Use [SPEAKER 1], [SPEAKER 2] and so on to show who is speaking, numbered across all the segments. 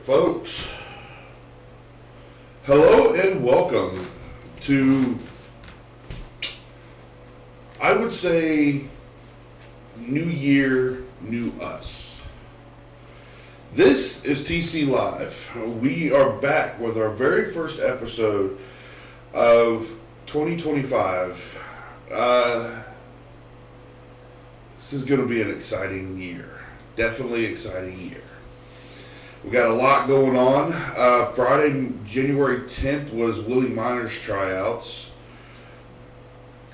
[SPEAKER 1] folks. Hello and welcome to, I would say, New Year, New Us. This is TC Live. We are back with our very first episode of 2025. This is going to be an exciting year. Definitely exciting year. We got a lot going on. Friday, January 10th was Willie Minor's tryouts.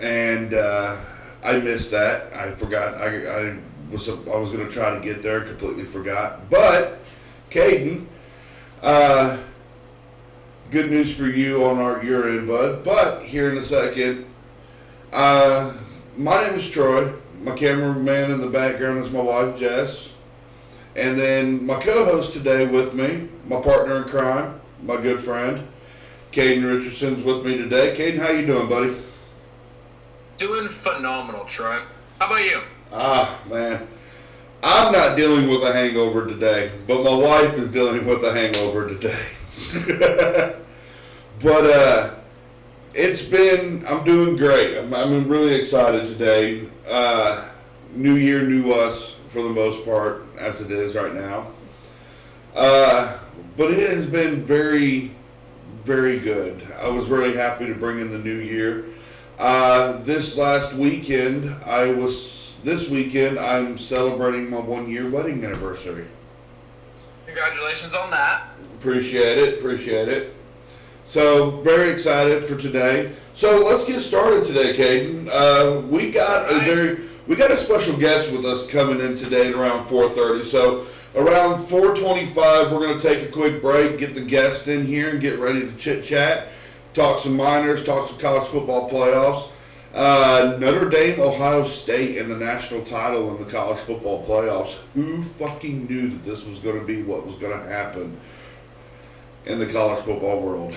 [SPEAKER 1] And I missed that. I forgot. I was going to try to get there. Completely forgot. But, Caden, good news for you on your end, bud. But here in a second, my name is Troy. My cameraman in the background is my wife, Jess. And then my co-host today with me, my partner in crime, my good friend, Caden Richardson's with me today. Caden, how you doing, buddy?
[SPEAKER 2] Doing phenomenal, Troy. How about you?
[SPEAKER 1] Man. I'm not dealing with a hangover today, but my wife is dealing with a hangover today. But I'm doing great. I'm really excited today. New year, new us for the most part, as it is right now. But it has been very, very good. I was really happy to bring in the new year. This weekend, I'm celebrating my 1-year wedding anniversary.
[SPEAKER 2] Congratulations on that.
[SPEAKER 1] Appreciate it. So, very excited for today. So, let's get started today, Caden. We got a special guest with us coming in today at around 4:30. So, around 4:25, we're going to take a quick break, get the guest in here, and get ready to chit-chat, talk some minors, talk some college football playoffs. Notre Dame, Ohio State, and the national title in the college football playoffs. Who fucking knew that this was going to be what was going to happen in the college football world?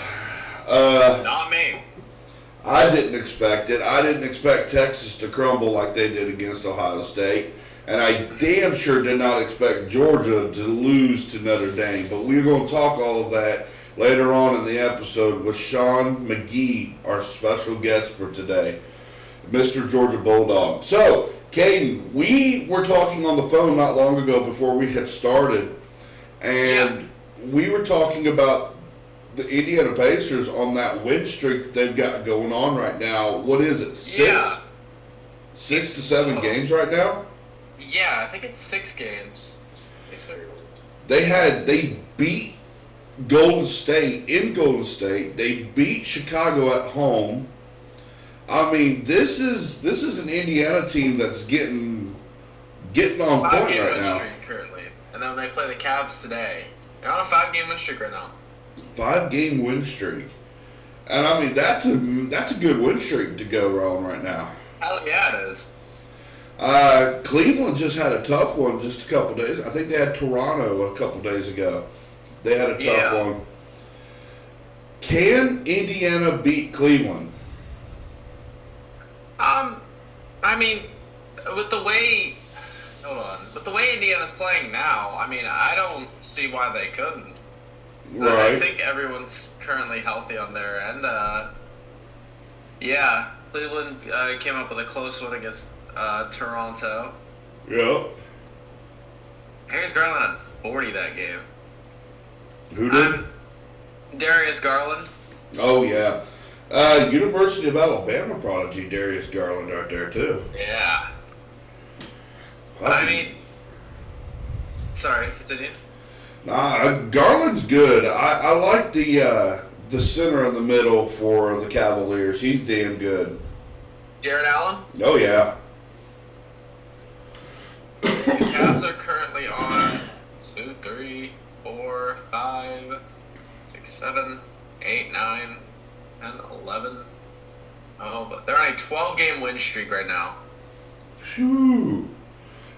[SPEAKER 2] Not me.
[SPEAKER 1] I didn't expect it. I didn't expect Texas to crumble like they did against Ohio State. And I damn sure did not expect Georgia to lose to Notre Dame. But we're going to talk all of that later on in the episode with Shawn Mcgee, our special guest for today, Mr. Georgia Bulldog. So, Caden, we were talking on the phone not long ago before we had started. And we were talking about the Indiana Pacers on that win streak that they've got going on right now. What is it? Six to seven games right now?
[SPEAKER 2] Yeah, I think it's 6 games.
[SPEAKER 1] They beat Golden State in Golden State. They beat Chicago at home. I mean, this is an Indiana team that's getting on point right now.
[SPEAKER 2] Currently, and then they play the Cavs today. They're on a 5-game win streak right now.
[SPEAKER 1] 5-game win streak, and I mean that's a good win streak to go on right now.
[SPEAKER 2] Hell yeah, it is.
[SPEAKER 1] Cleveland just had a tough one just a couple days. I think they had Toronto a couple days ago. They had a tough one. Can Indiana beat Cleveland?
[SPEAKER 2] I mean, with the way Indiana's playing now, I mean, I don't see why they couldn't.
[SPEAKER 1] Right.
[SPEAKER 2] I think everyone's currently healthy on their end. Cleveland came up with a close one against Toronto.
[SPEAKER 1] Yeah.
[SPEAKER 2] Darius Garland had 40 that game.
[SPEAKER 1] Who did?
[SPEAKER 2] Darius Garland.
[SPEAKER 1] Oh, yeah. University of Alabama prodigy Darius Garland right there, too.
[SPEAKER 2] Yeah. Sorry, continue.
[SPEAKER 1] Nah, Garland's good. I like the center in the middle for the Cavaliers. He's damn good.
[SPEAKER 2] Jared Allen?
[SPEAKER 1] Oh, yeah.
[SPEAKER 2] The Cavs are currently on 2, 3, 4, 5, 6, 7, 8, 9, 10, 11. Oh, but they're on a 12-game win streak right now.
[SPEAKER 1] Phew.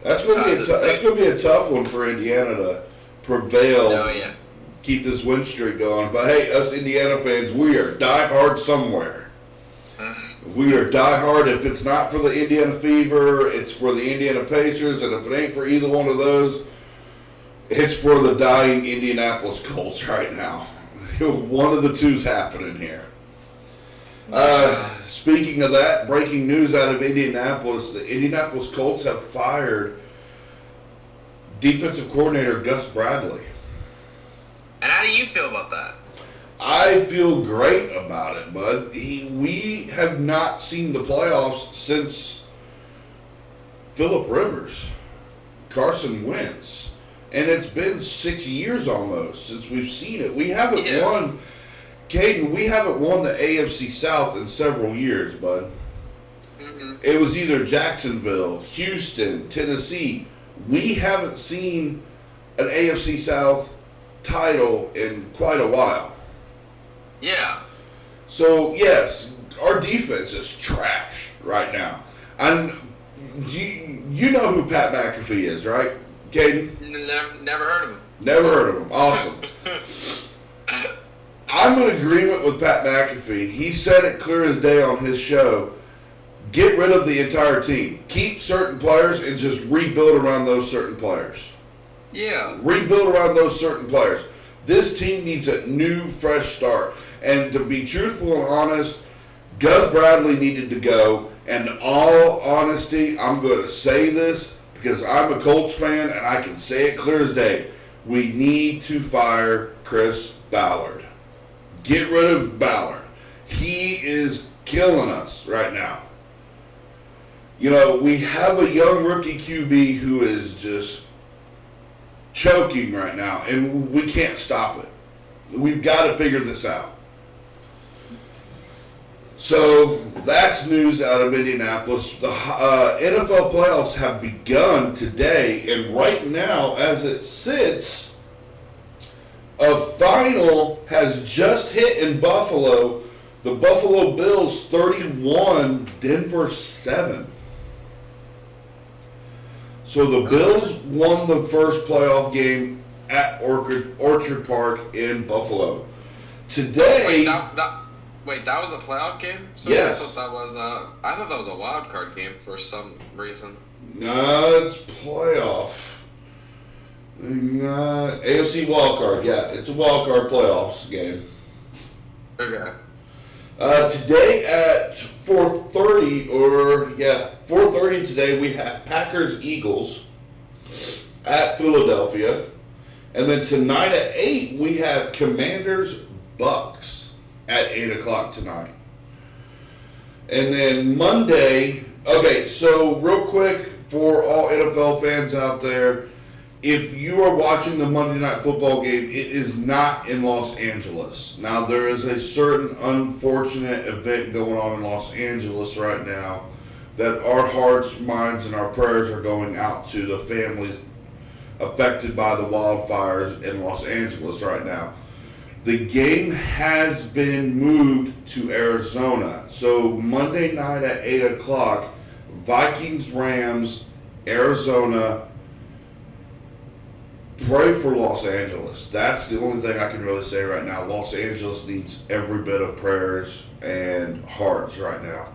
[SPEAKER 1] That's going to be a tough one for Indiana to prevail.
[SPEAKER 2] Oh, yeah.
[SPEAKER 1] Keep this win streak going. But hey, us Indiana fans, we are diehard somewhere. We are diehard. If it's not for the Indiana Fever, it's for the Indiana Pacers, and if it ain't for either one of those, It's for the dying Indianapolis Colts right now. One of the two's happening here. Speaking of that, breaking news out of Indianapolis, the Indianapolis Colts have fired defensive coordinator Gus Bradley.
[SPEAKER 2] And how do you feel about that?
[SPEAKER 1] I feel great about it, bud. We have not seen the playoffs since Phillip Rivers, Carson Wentz. And it's been 6 years almost since we've seen it. We haven't won, Caden, we haven't won the AFC South in several years, bud.
[SPEAKER 2] Mm-hmm.
[SPEAKER 1] It was either Jacksonville, Houston, Tennessee. We haven't seen an AFC South title in quite a while.
[SPEAKER 2] Yeah.
[SPEAKER 1] So, yes, our defense is trash right now. And you know who Pat McAfee is, right, Caden?
[SPEAKER 2] Never heard of him.
[SPEAKER 1] Never heard of him. Awesome. I'm in agreement with Pat McAfee. He said it clear as day on his show. Get rid of the entire team. Keep certain players and just rebuild around those certain players.
[SPEAKER 2] Yeah.
[SPEAKER 1] Rebuild around those certain players. This team needs a new, fresh start. And to be truthful and honest, Gus Bradley needed to go. And in all honesty, I'm going to say this because I'm a Colts fan and I can say it clear as day. We need to fire Chris Ballard. Get rid of Ballard. He is killing us right now. You know, we have a young rookie QB who is just choking right now, and we can't stop it. We've got to figure this out. So that's news out of Indianapolis. The NFL playoffs have begun today, and right now, as it sits, a final has just hit in Buffalo. The Buffalo Bills 31, Denver 7. So the Bills won the first playoff game at Orchard Park in Buffalo. Today,
[SPEAKER 2] Wait, that was a playoff game? So
[SPEAKER 1] yes.
[SPEAKER 2] I thought that was a wild card game for some reason.
[SPEAKER 1] No, it's playoff. AFC wild card. Yeah, it's a wild card playoffs game.
[SPEAKER 2] Okay.
[SPEAKER 1] Today at 4:30 today we have Packers-Eagles at Philadelphia. And then tonight at 8 we have Commanders-Bucks at 8 o'clock tonight. And then Monday, okay, so real quick for all NFL fans out there, if you are watching the Monday Night Football game, it is not in Los Angeles. Now, there is a certain unfortunate event going on in Los Angeles right now that our hearts, minds, and our prayers are going out to the families affected by the wildfires in Los Angeles right now. The game has been moved to Arizona. So Monday night at 8 o'clock, Vikings, Rams, Arizona. Pray for Los Angeles. That's the only thing I can really say right now. Los Angeles needs every bit of prayers and hearts right now.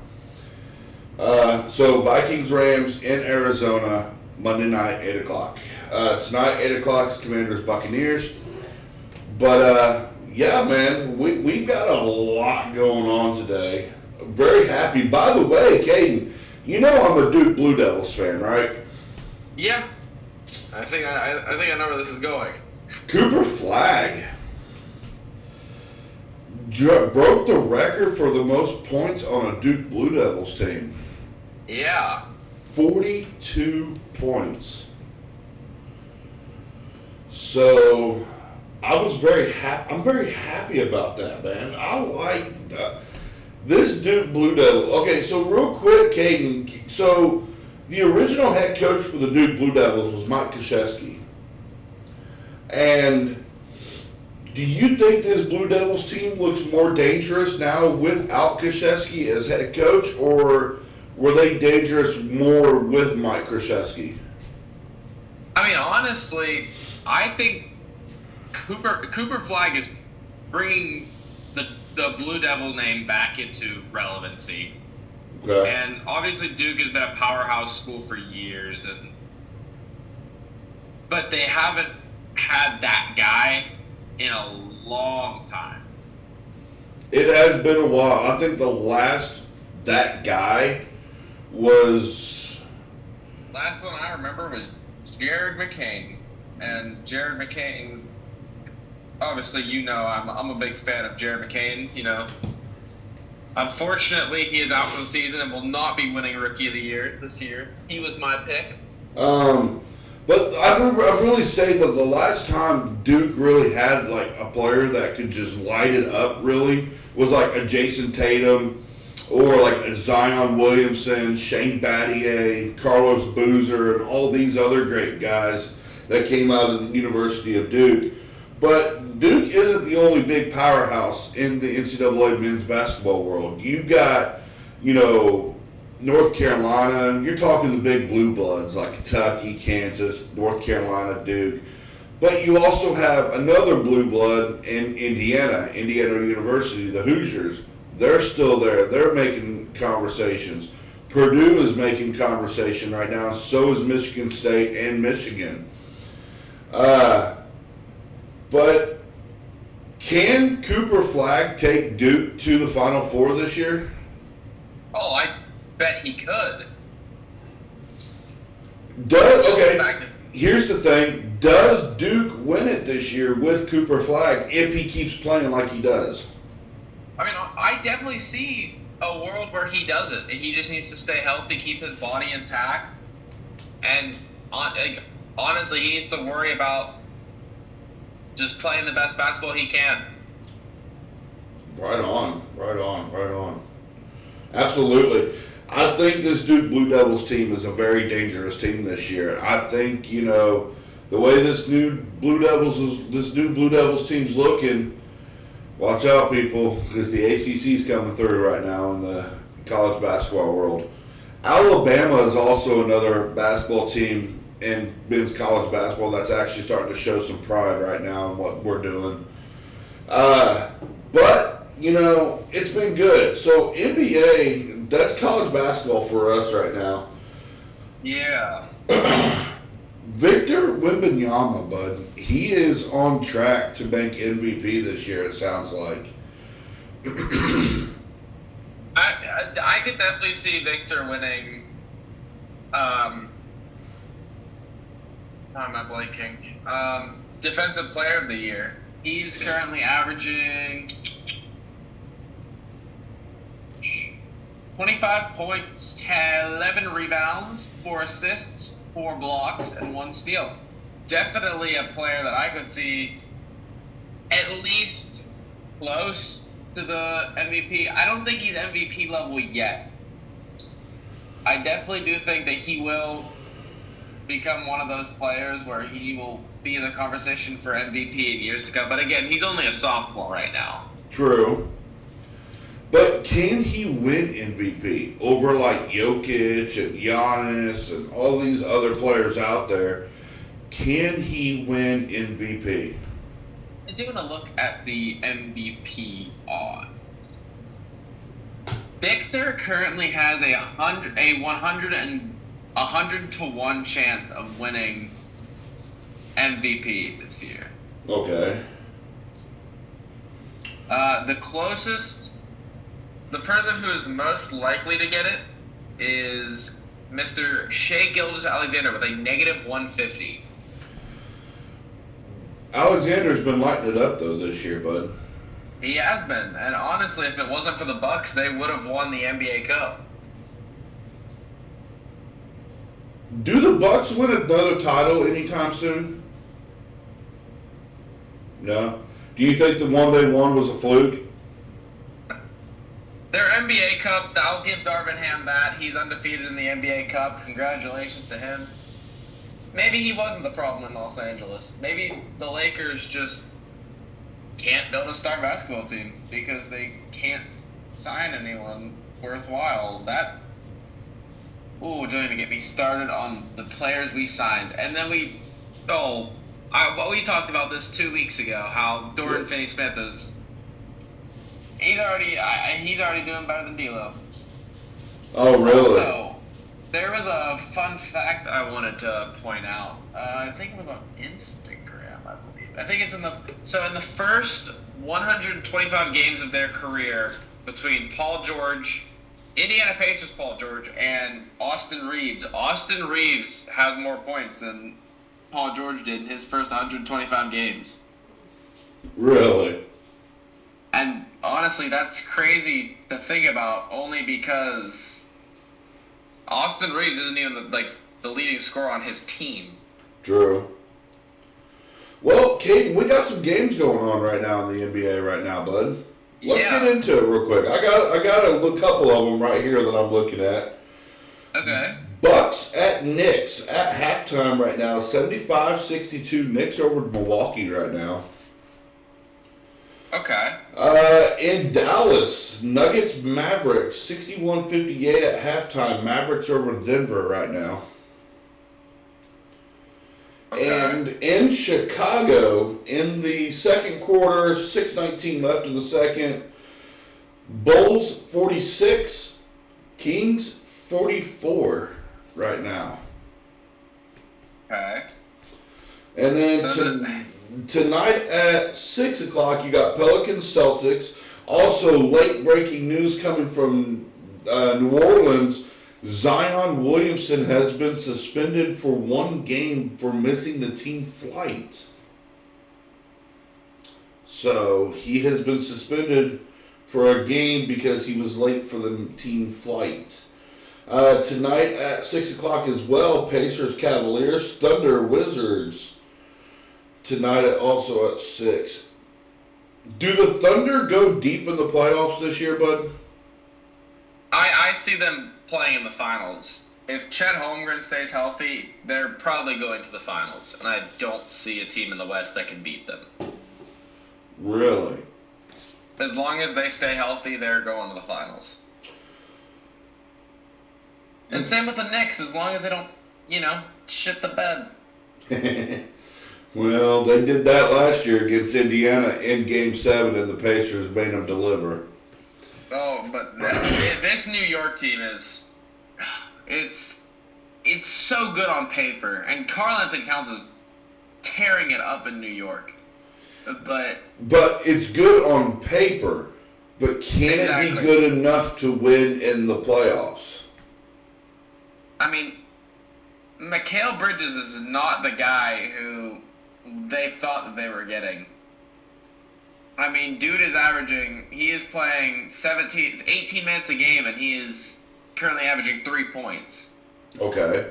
[SPEAKER 1] So Vikings, Rams in Arizona, Monday night, 8 o'clock. Tonight, 8 o'clock is Commanders, Buccaneers. But, yeah, man, we've got a lot going on today. I'm very happy. By the way, Caden, you know I'm a Duke Blue Devils fan, right?
[SPEAKER 2] Yeah. I think I know where this is going.
[SPEAKER 1] Cooper Flagg broke the record for the most points on a Duke Blue Devils team.
[SPEAKER 2] Yeah.
[SPEAKER 1] 42 points. So I'm very happy about that, man. I like that. This Duke Blue Devil. Okay, so real quick, Caden. So the original head coach for the Duke Blue Devils was Mike Krzyzewski. And do you think this Blue Devils team looks more dangerous now without Krzyzewski as head coach, or were they dangerous more with Mike Krzyzewski?
[SPEAKER 3] I mean, honestly, I think Cooper Flagg is bringing the Blue Devil name back into relevancy.
[SPEAKER 1] Okay.
[SPEAKER 3] And obviously Duke has been a powerhouse school for years, but they haven't had that guy in a long time.
[SPEAKER 1] It has been a while. I think the last that guy was.
[SPEAKER 3] Last one I remember was Jared McCain. And Jared McCain, obviously, I'm a big fan of Jared McCain, Unfortunately, he is out for the season and will not be winning Rookie of the Year this year. He was my pick.
[SPEAKER 1] But I really say that the last time Duke really had like a player that could just light it up really was like a Jason Tatum or like a Zion Williamson, Shane Battier, Carlos Boozer, and all these other great guys that came out of the University of Duke. But Duke isn't the only big powerhouse in the NCAA men's basketball world. You've got, North Carolina. You're talking the big blue bloods like Kentucky, Kansas, North Carolina, Duke. But you also have another blue blood in Indiana University, the Hoosiers. They're still there. They're making conversations. Purdue is making conversation right now. So is Michigan State and Michigan. But can Cooper Flagg take Duke to the Final Four this year?
[SPEAKER 3] Oh, I bet he could.
[SPEAKER 1] Here's the thing. Does Duke win it this year with Cooper Flagg if he keeps playing like he does?
[SPEAKER 3] I mean, I definitely see a world where he does it. He just needs to stay healthy, keep his body intact, and honestly, he needs to worry about just playing the best basketball he can.
[SPEAKER 1] Right on. Absolutely. I think this Duke Blue Devils team is a very dangerous team this year. I think, the way this new Blue Devils team's looking, watch out, people, because the ACC's coming through right now in the college basketball world. Alabama is also another basketball team in men's college basketball that's actually starting to show some pride right now in what we're doing. But, it's been good. So NBA, that's college basketball for us right now.
[SPEAKER 3] Yeah.
[SPEAKER 1] Victor Wembanyama, bud, he is on track to make MVP this year, it sounds like.
[SPEAKER 3] I could definitely see Victor winning. How am I blanking? Defensive Player of the Year. He's currently averaging 25 points, 11 rebounds, 4 assists, 4 blocks, and 1 steal. Definitely a player that I could see at least close to the MVP. I don't think he's MVP level yet. I definitely do think that he will become one of those players where he will be in the conversation for MVP in years to come. But again, he's only a sophomore right now.
[SPEAKER 1] True. But can he win MVP over like Jokic and Giannis and all these other players out there? Can he win MVP?
[SPEAKER 3] I'm doing a look at the MVP odds. Victor currently has a 100 to 1 chance of winning MVP this year.
[SPEAKER 1] Okay.
[SPEAKER 3] The person who is most likely to get it is Mr. Shai Gilgeous-Alexander with a negative 150.
[SPEAKER 1] Alexander's been lighting it up though this year, bud.
[SPEAKER 3] He has been, and honestly, if it wasn't for the Bucks, they would have won the NBA Cup.
[SPEAKER 1] Do the Bucks win another title anytime soon? No. Do you think the one they won was a fluke?
[SPEAKER 3] Their NBA Cup, I'll give Darvin Ham that. He's undefeated in the NBA Cup. Congratulations to him. Maybe he wasn't the problem in Los Angeles. Maybe the Lakers just can't build a star basketball team because they can't sign anyone worthwhile. Don't even get me started on the players we signed. And then we talked about this 2 weeks ago, how Dorian Finney-Smith is. He's already doing better than D'Lo.
[SPEAKER 1] Oh, really?
[SPEAKER 3] Also, there was a fun fact I wanted to point out. I think it was on Instagram, I I think it's in the first 125 games of their career between Paul George, Indiana Pacers Paul George, and Austin Reeves. Austin Reeves has more points than Paul George did in his first 125 games.
[SPEAKER 1] Really?
[SPEAKER 3] And honestly, that's crazy to think about, only because Austin Reeves isn't even the leading scorer on his team.
[SPEAKER 1] True. Well, Kate, we got some games going on right now in the NBA right now, bud. Let's get into it real quick. I got a couple of them right here that I'm looking at.
[SPEAKER 3] Okay.
[SPEAKER 1] Bucks at Knicks at halftime right now, 75-62. Knicks over Milwaukee right now.
[SPEAKER 3] Okay.
[SPEAKER 1] In Dallas, Nuggets Mavericks, 61-58 at halftime. Mavericks over Denver right now.
[SPEAKER 3] Okay.
[SPEAKER 1] And in Chicago, in the second quarter, 6:19 left in the second, Bulls 46, Kings 44 right now.
[SPEAKER 3] Okay.
[SPEAKER 1] And then tonight at 6 o'clock, you got Pelicans Celtics. Also, late breaking news coming from New Orleans. Zion Williamson has been suspended for 1 game for missing the team flight. So he has been suspended for a game because he was late for the team flight. Tonight at 6 o'clock as well, Pacers Cavaliers, Thunder Wizards. Tonight also at 6. Do the Thunder go deep in the playoffs this year, bud?
[SPEAKER 3] I see them playing in the finals. If Chet Holmgren stays healthy, they're probably going to the finals, and I don't see a team in the West that can beat them.
[SPEAKER 1] Really?
[SPEAKER 3] As long as they stay healthy, they're going to the finals. And same with the Knicks, as long as they don't, shit the bed.
[SPEAKER 1] Well, they did that last year against Indiana in Game 7, and the Pacers made them deliver.
[SPEAKER 3] Oh, but this New York team it's so good on paper, and Karl-Anthony Towns is tearing it up in New York. But
[SPEAKER 1] it's good on paper, but can it be good enough to win in the playoffs?
[SPEAKER 3] I mean, Mikal Bridges is not the guy who they thought that they were getting. I mean, dude he is playing 18 minutes a game, and he is currently averaging 3 points.
[SPEAKER 1] Okay.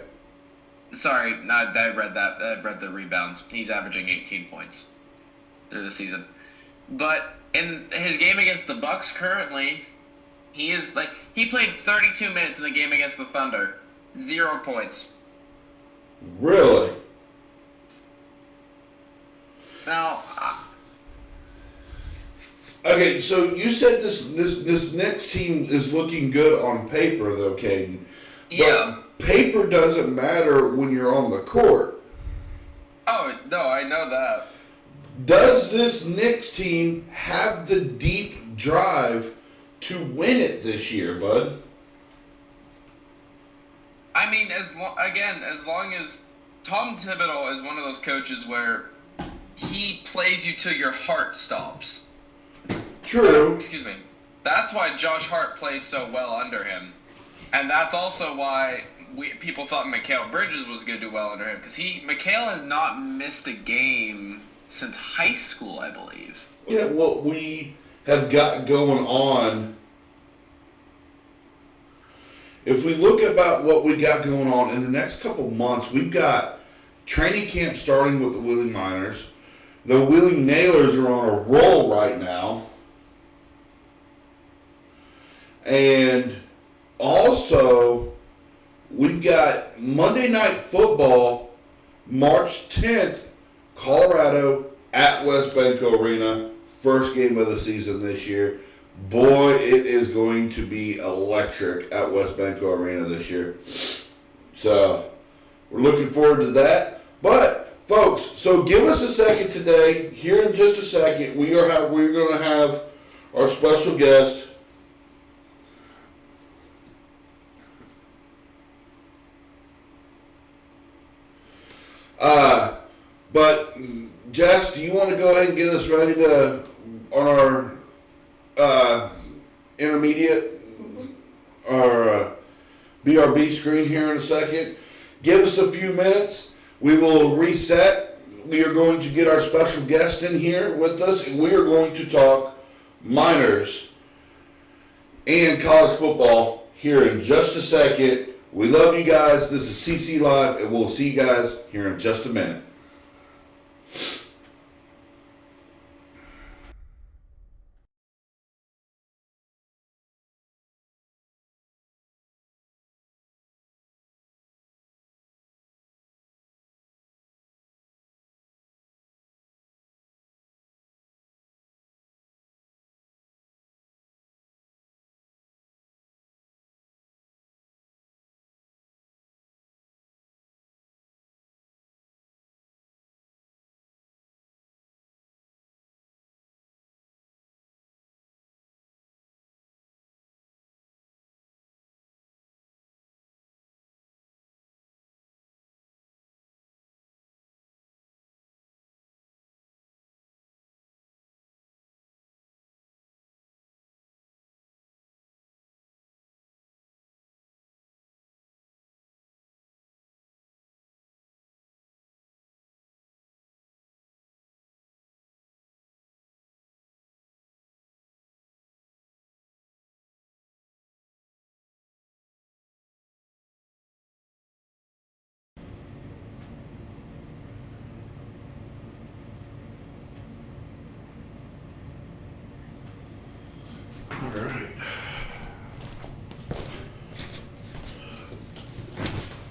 [SPEAKER 3] Sorry, I read that. I read the rebounds. He's averaging 18 points through the season. But in his game against the Bucks currently, he played 32 minutes in the game against the Thunder. 0 points.
[SPEAKER 1] Really?
[SPEAKER 3] Now,
[SPEAKER 1] okay, so you said this next team is looking good on paper, though, Caden.
[SPEAKER 3] Yeah.
[SPEAKER 1] But paper doesn't matter when you're on the court.
[SPEAKER 3] Oh, no, I know that.
[SPEAKER 1] Does this Knicks team have the deep drive to win it this year, bud?
[SPEAKER 3] I mean, as long as Tom Thibodeau is one of those coaches where he plays you till your heart stops.
[SPEAKER 1] True.
[SPEAKER 3] Excuse me. That's why Josh Hart plays so well under him. And that's also why people thought Mikal Bridges was going to do well under him. Because Mikal has not missed a game since high school, I believe.
[SPEAKER 1] Yeah, what we have got going on, if we look about what we got going on in the next couple months, we've got training camp starting with the Wheeling Miners. The Wheeling Nailers are on a roll right now. And also, we've got Monday Night Football, March 10th, Colorado at West Banco Arena. First game of the season this year. Boy, it is going to be electric at West Banco Arena this year. So, we're looking forward to that. But, folks, so give us a second today. Here in just a second, we're going to have our special guest. But Jess, do you want to go ahead and get us ready to on our intermediate our BRB screen here in a second? Give us a few minutes. We will reset. We are going to get our special guest in here with us, and we are going to talk minors and college football here in just a second. We love you guys. This is TC Live, and we'll see you guys here in just a minute.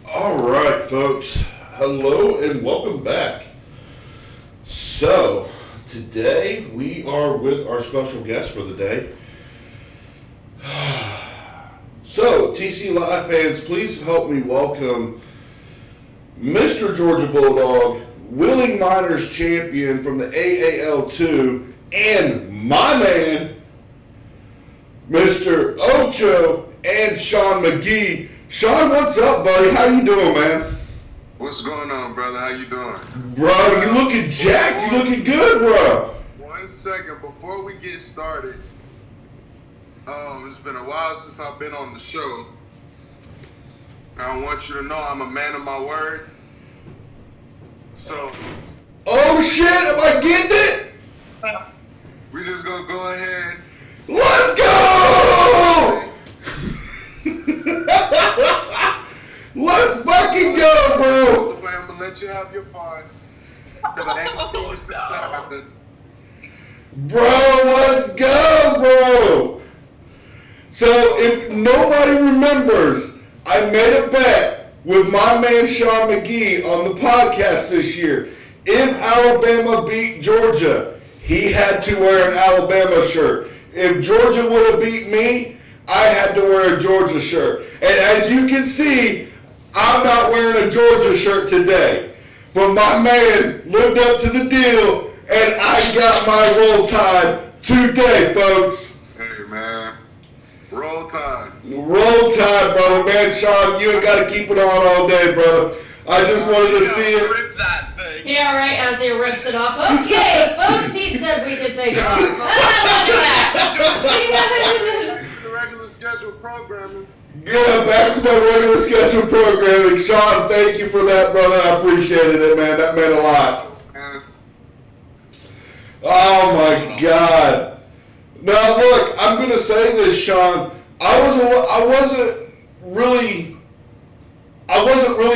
[SPEAKER 1] All right, folks. Hello and welcome back. So, today we are with our special guest for the day. So, TC Live fans, please help me welcome Mr. Georgia Bulldog, Willing Miners champion from the AAL2, and my man, Mr. Ocho and Shawn Mcgee. Shawn, what's up, buddy? How you doing, man?
[SPEAKER 4] What's going on, brother? How you doing?
[SPEAKER 1] Bro, you looking jacked. You looking good, bro.
[SPEAKER 4] 1 second before we get started. It's been a while since I've been on the show. I want you to know I'm a man of my word. So.
[SPEAKER 1] Oh shit! Am I getting it?
[SPEAKER 4] We just gonna go ahead.
[SPEAKER 1] Let's go! Let's fucking go, bro!
[SPEAKER 4] I'm gonna let you have your fun.
[SPEAKER 1] Bro, let's go, bro! So, if nobody remembers, I made a bet with my man Shawn Mcgee on the podcast this year. If Alabama beat Georgia, he had to wear an Alabama shirt. If Georgia would have beat me, I had to wear a Georgia shirt. And as you can see, I'm not wearing a Georgia shirt today. But my man lived up to the deal, and I got my Roll Tide today, folks.
[SPEAKER 4] Hey, man. Roll Tide.
[SPEAKER 1] Roll Tide, brother. Man, Shawn, you ain't got to keep it on all day, brother. I just wanted to see it.
[SPEAKER 3] Rip that thing.
[SPEAKER 5] Yeah, right, as he rips it off. Okay, folks, he said we could take it off.
[SPEAKER 4] The regular scheduled programming.
[SPEAKER 1] Yeah, back to my regular scheduled programming. Shawn, thank you for that, brother. I appreciated it, man. That meant a lot. Oh, my God. Now, look, I'm going to say this, Shawn. I wasn't really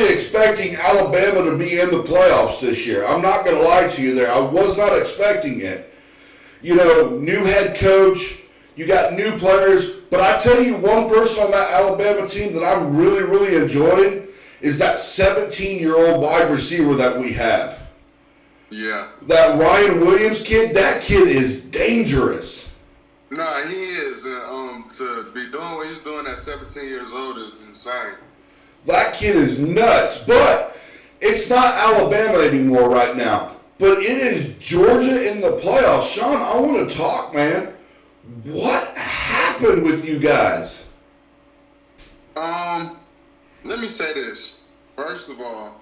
[SPEAKER 1] expecting Alabama to be in the playoffs this year. I'm not going to lie to you there. I was not expecting it. You know, new head coach, you got new players. But I tell you, one person on that Alabama team that I'm really, really enjoying is that 17-year-old wide receiver that we have.
[SPEAKER 4] Yeah.
[SPEAKER 1] That Ryan Williams kid, that kid is dangerous.
[SPEAKER 4] Nah, he is. To be doing what he's doing at 17 years old is insane.
[SPEAKER 1] That kid is nuts. But it's not Alabama anymore right now. But it is Georgia in the playoffs. Shawn, I want to talk, man. What happened with you guys?
[SPEAKER 4] Let me say this. First of all,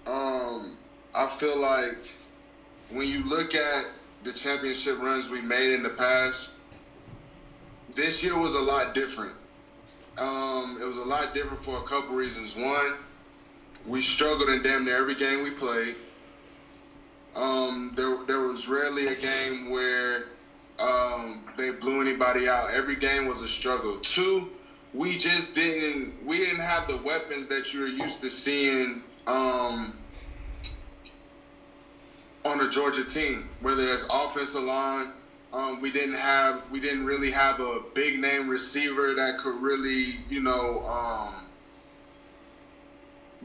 [SPEAKER 4] I feel like when you look at the championship runs we made in the past, this year was a lot different. It was a lot different for a couple reasons. One, we struggled in damn near every game we played. There was rarely a game where they blew anybody out. Every game was a struggle. Two, we didn't have the weapons that you're used to seeing on a Georgia team, whether it's offensive line. We didn't really have a big name receiver that could really,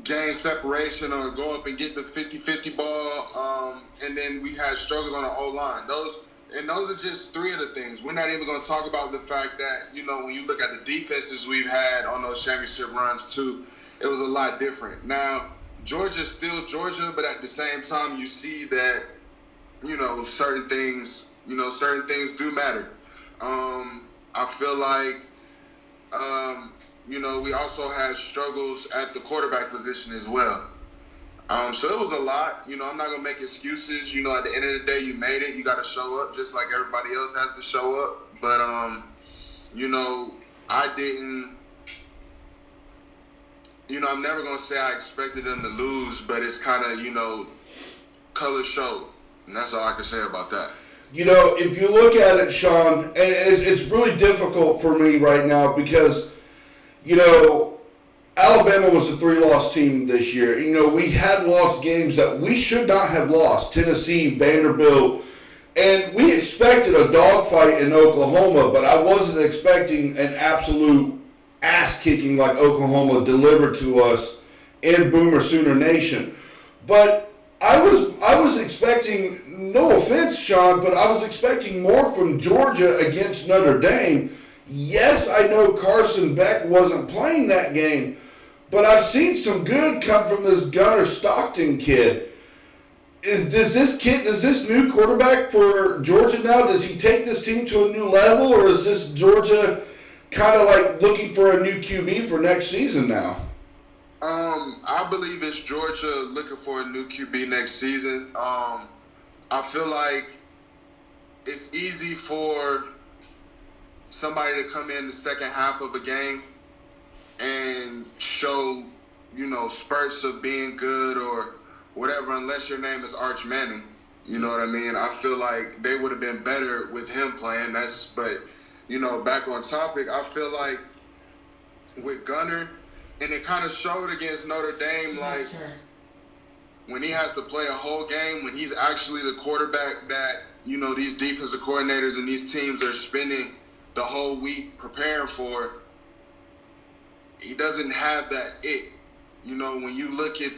[SPEAKER 4] gain separation or go up and get the 50-50 ball. And then we had struggles on the O-line. Those are just three of the things. We're not even going to talk about the fact that, when you look at the defenses we've had on those championship runs too, it was a lot different. Now, Georgia's still Georgia, but at the same time, you see that, certain things do matter. I feel like, we also had struggles at the quarterback position as well. So it was a lot. I'm not going to make excuses. At the end of the day, you made it. You got to show up just like everybody else has to show up. But, I didn't, I'm never going to say I expected them to lose, but it's kind of, color showed. And that's all I can say about that.
[SPEAKER 1] If you look at it, Shawn, and it's really difficult for me right now because, Alabama was a 3-loss team this year. We had lost games that we should not have lost. Tennessee, Vanderbilt, and we expected a dogfight in Oklahoma, but I wasn't expecting an absolute ass-kicking like Oklahoma delivered to us in Boomer Sooner Nation. But I was expecting, no offense, Shawn, but I was expecting more from Georgia against Notre Dame. Yes, I know Carson Beck wasn't playing that game, but I've seen some good come from this Gunnar Stockton kid. Does this new quarterback for Georgia now, does he take this team to a new level, or is this Georgia kind of like looking for a new QB for next season now?
[SPEAKER 4] I believe it's Georgia looking for a new QB next season. I feel like it's easy for somebody to come in the second half of a game and show, spurts of being good or whatever, unless your name is Arch Manning. You know what I mean? I feel like they would have been better with him playing. Back on topic, I feel like with Gunnar, and it kind of showed against Notre Dame, like when he has to play a whole game, when he's actually the quarterback that, these defensive coordinators and these teams are spending the whole week preparing for, he doesn't have that it. When you look at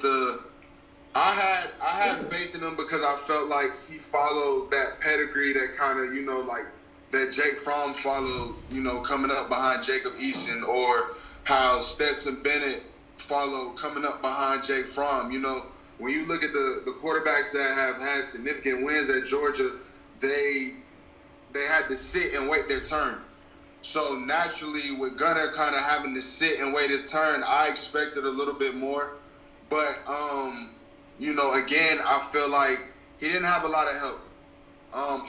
[SPEAKER 4] I had faith in him because I felt like he followed that pedigree that kind of, like that Jake Fromm followed, coming up behind Jacob Eason, or how Stetson Bennett followed coming up behind Jake Fromm. When you look at the quarterbacks that have had significant wins at Georgia, they had to sit and wait their turn. So naturally, with Gunnar kind of having to sit and wait his turn, I expected a little bit more. But, again, I feel like he didn't have a lot of help.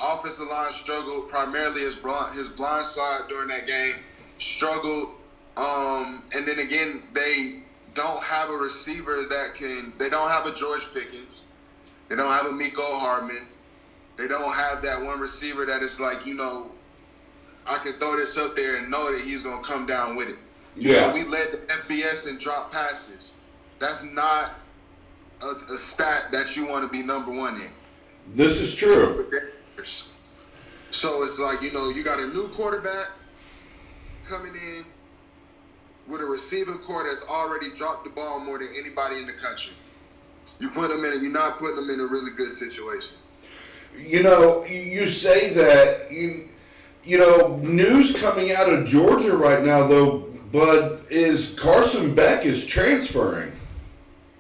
[SPEAKER 4] Offensive line struggled, primarily his blind side during that game struggled. And then again, they don't have a receiver they don't have a George Pickens. They don't have a Miko Hardman. They don't have that one receiver that is like, I can throw this up there and know that he's going to come down with it. We led the FBS in drop passes. That's not a stat that you want to be number one in.
[SPEAKER 1] This is true.
[SPEAKER 4] So it's like, you got a new quarterback coming in with a receiver core that's already dropped the ball more than anybody in the country. You're not putting them in a really good situation.
[SPEAKER 1] You say that, news coming out of Georgia right now, though, Bud, is Carson Beck is transferring.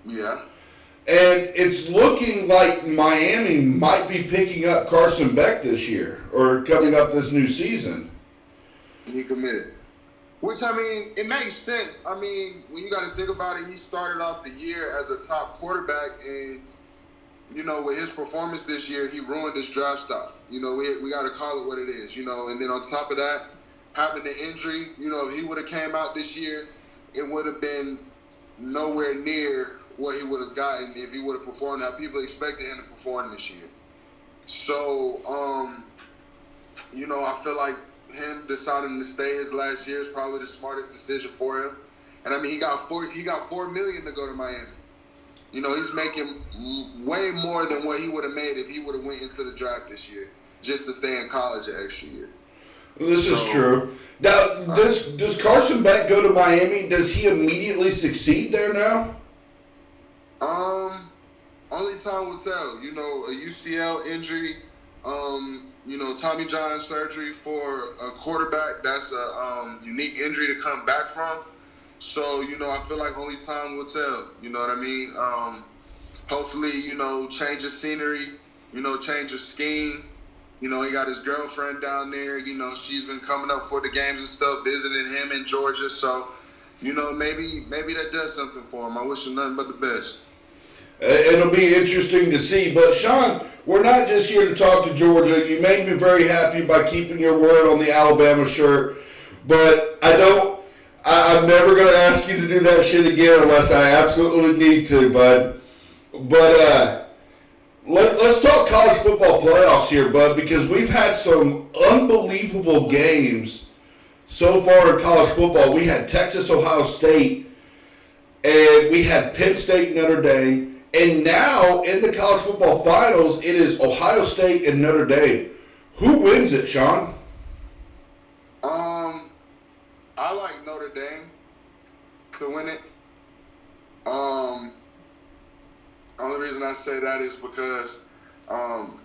[SPEAKER 4] Yeah.
[SPEAKER 1] And it's looking like Miami might be picking up Carson Beck this year, or coming up this new season.
[SPEAKER 4] He committed. Which, it makes sense. When you got to think about it, he started off the year as a top quarterback, and with his performance this year, he ruined his draft stock. We got to call it what it is. And then on top of that, having the injury, if he would have came out this year, it would have been nowhere near what he would have gotten if he would have performed how people expected him to perform this year. So, I feel like him deciding to stay his last year is probably the smartest decision for him. And I mean, he got $4 million to go to Miami. He's making way more than what he would have made if he would have went into the draft this year just to stay in college an extra year.
[SPEAKER 1] This is true. Now, does Carson Beck go to Miami? Does he immediately succeed there now?
[SPEAKER 4] Only time will tell. A UCL injury, Tommy John surgery for a quarterback, that's a unique injury to come back from. So, I feel like only time will tell. You know what I mean? Hopefully, change of scenery, change of scheme. He got his girlfriend down there. She's been coming up for the games and stuff, visiting him in Georgia. So, maybe that does something for him. I wish him nothing but the best.
[SPEAKER 1] It'll be interesting to see. But, Shawn, we're not just here to talk to Georgia. You made me very happy by keeping your word on the Alabama shirt. But I'm never going to ask you to do that shit again unless I absolutely need to, bud. But let's talk college football playoffs here, bud, because we've had some unbelievable games so far in college football. We had Texas, Ohio State, and we had Penn State, Notre Dame. And now, in the college football finals, it is Ohio State and Notre Dame. Who wins it, Shawn?
[SPEAKER 4] I like Notre Dame to win it. Only reason I say that is because I'm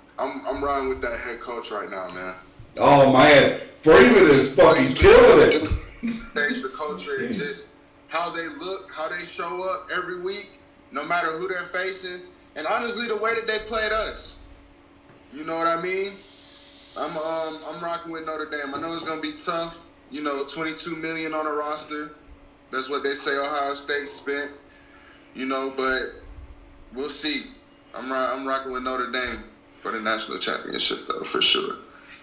[SPEAKER 4] riding with that head coach right now, man.
[SPEAKER 1] Oh, man. Freeman is fucking killing it.
[SPEAKER 4] Change the culture and just how they look, how they show up every week, no matter who they're facing, and honestly, the way that they played us. You know what I mean? I'm rocking with Notre Dame. I know it's gonna be tough. $22 million on a roster. That's what they say Ohio State spent. But we'll see. I'm rocking with Notre Dame for the national championship, though, for sure.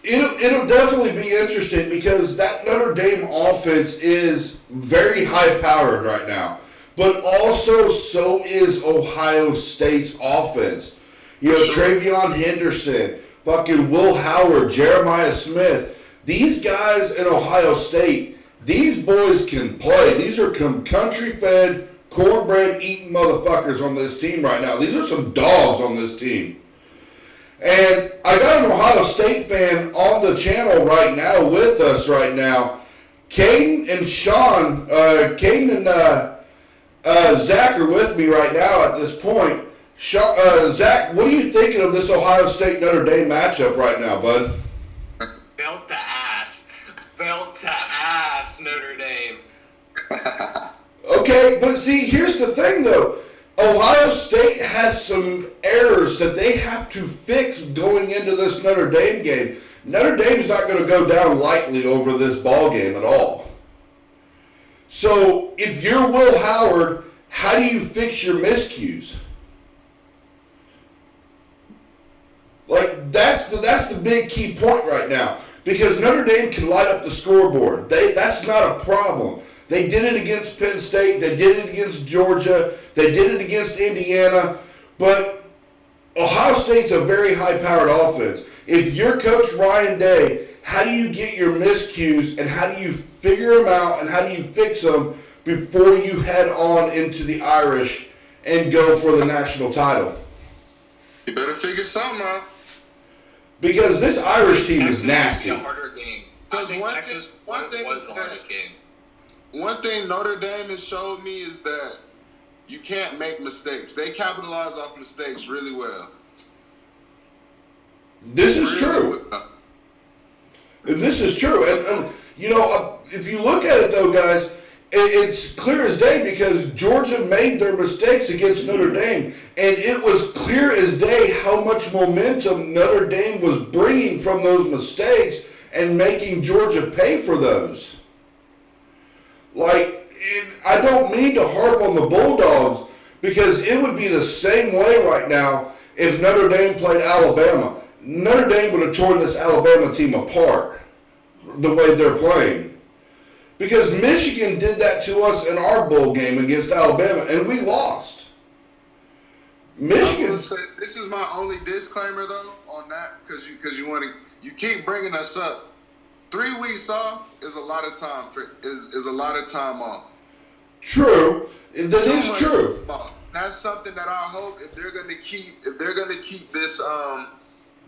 [SPEAKER 1] It'll definitely be interesting because that Notre Dame offense is very high-powered right now. But also, so is Ohio State's offense. Travion Henderson, fucking Will Howard, Jeremiah Smith. These guys in Ohio State, these boys can play. These are country-fed, cornbread-eating motherfuckers on this team right now. These are some dogs on this team. And I got an Ohio State fan on the channel right now with us right now. Caden and Shawn, Caden and Zach are with me right now at this point. Zach, what are you thinking of this Ohio State-Notre Dame matchup right now, bud?
[SPEAKER 3] Belt to ass, Notre Dame.
[SPEAKER 1] Okay, but see, here's the thing, though. Ohio State has some errors that they have to fix going into this Notre Dame game. Notre Dame's not going to go down lightly over this ball game at all. So, if you're Will Howard, how do you fix your miscues? Like, that's the big key point right now. Because Notre Dame can light up the scoreboard. That's not a problem. They did it against Penn State. They did it against Georgia. They did it against Indiana. But Ohio State's a very high-powered offense. If you're Coach Ryan Day, how do you get your miscues and how do you figure them out and how do you fix them before you head on into the Irish and go for the national title?
[SPEAKER 4] You better figure something out.
[SPEAKER 1] Because this Irish team is nasty.
[SPEAKER 2] A harder game. I think Texas was the hardest game.
[SPEAKER 4] One thing Notre Dame has showed me is that you can't make mistakes. They capitalize off mistakes really well.
[SPEAKER 1] This is true. This is true. And if you look at it, though, guys, it's clear as day because Georgia made their mistakes against Notre Dame. And it was clear as day how much momentum Notre Dame was bringing from those mistakes and making Georgia pay for those. I don't mean to harp on the Bulldogs because it would be the same way right now if Notre Dame played Alabama. Notre Dame would have torn this Alabama team apart the way they're playing. Because Michigan did that to us in our bowl game against Alabama, and we lost. Michigan.
[SPEAKER 4] This is my only disclaimer though on that, because you keep bringing us up. 3 weeks off is a lot of time is a lot of time off.
[SPEAKER 1] True, that is true.
[SPEAKER 4] That's something that I hope if they're gonna keep this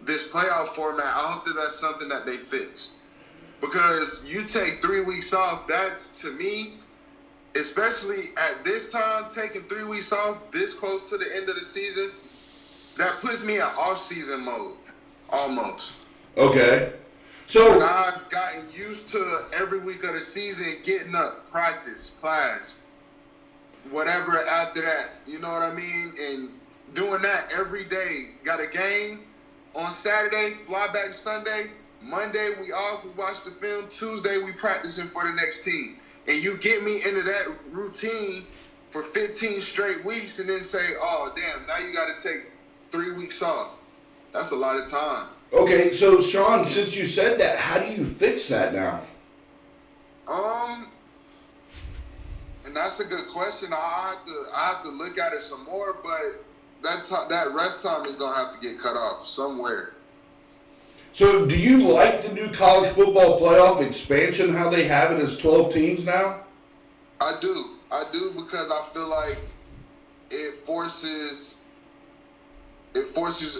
[SPEAKER 4] this playoff format, I hope that that's something that they fix. Because you take 3 weeks off, that's, to me, especially at this time, taking 3 weeks off this close to the end of the season, that puts me in off-season mode, almost.
[SPEAKER 1] Okay. So
[SPEAKER 4] I've gotten used to every week of the season getting up, practice, class, whatever after that. You know what I mean? And doing that every day. Got a game on Saturday, fly back Sunday. Monday we off, we watch the film. Tuesday we practicing for the next team. And you get me into that routine for 15 straight weeks and then say, oh, damn, now you got to take 3 weeks off. That's a lot of time.
[SPEAKER 1] Okay, so Shawn, since you said that, how do you fix that now?
[SPEAKER 4] And that's a good question. I have to look at it some more, but that rest time is gonna have to get cut off somewhere.
[SPEAKER 1] So do you like the new college football playoff expansion, how they have it as 12 teams now?
[SPEAKER 4] I do because I feel like it forces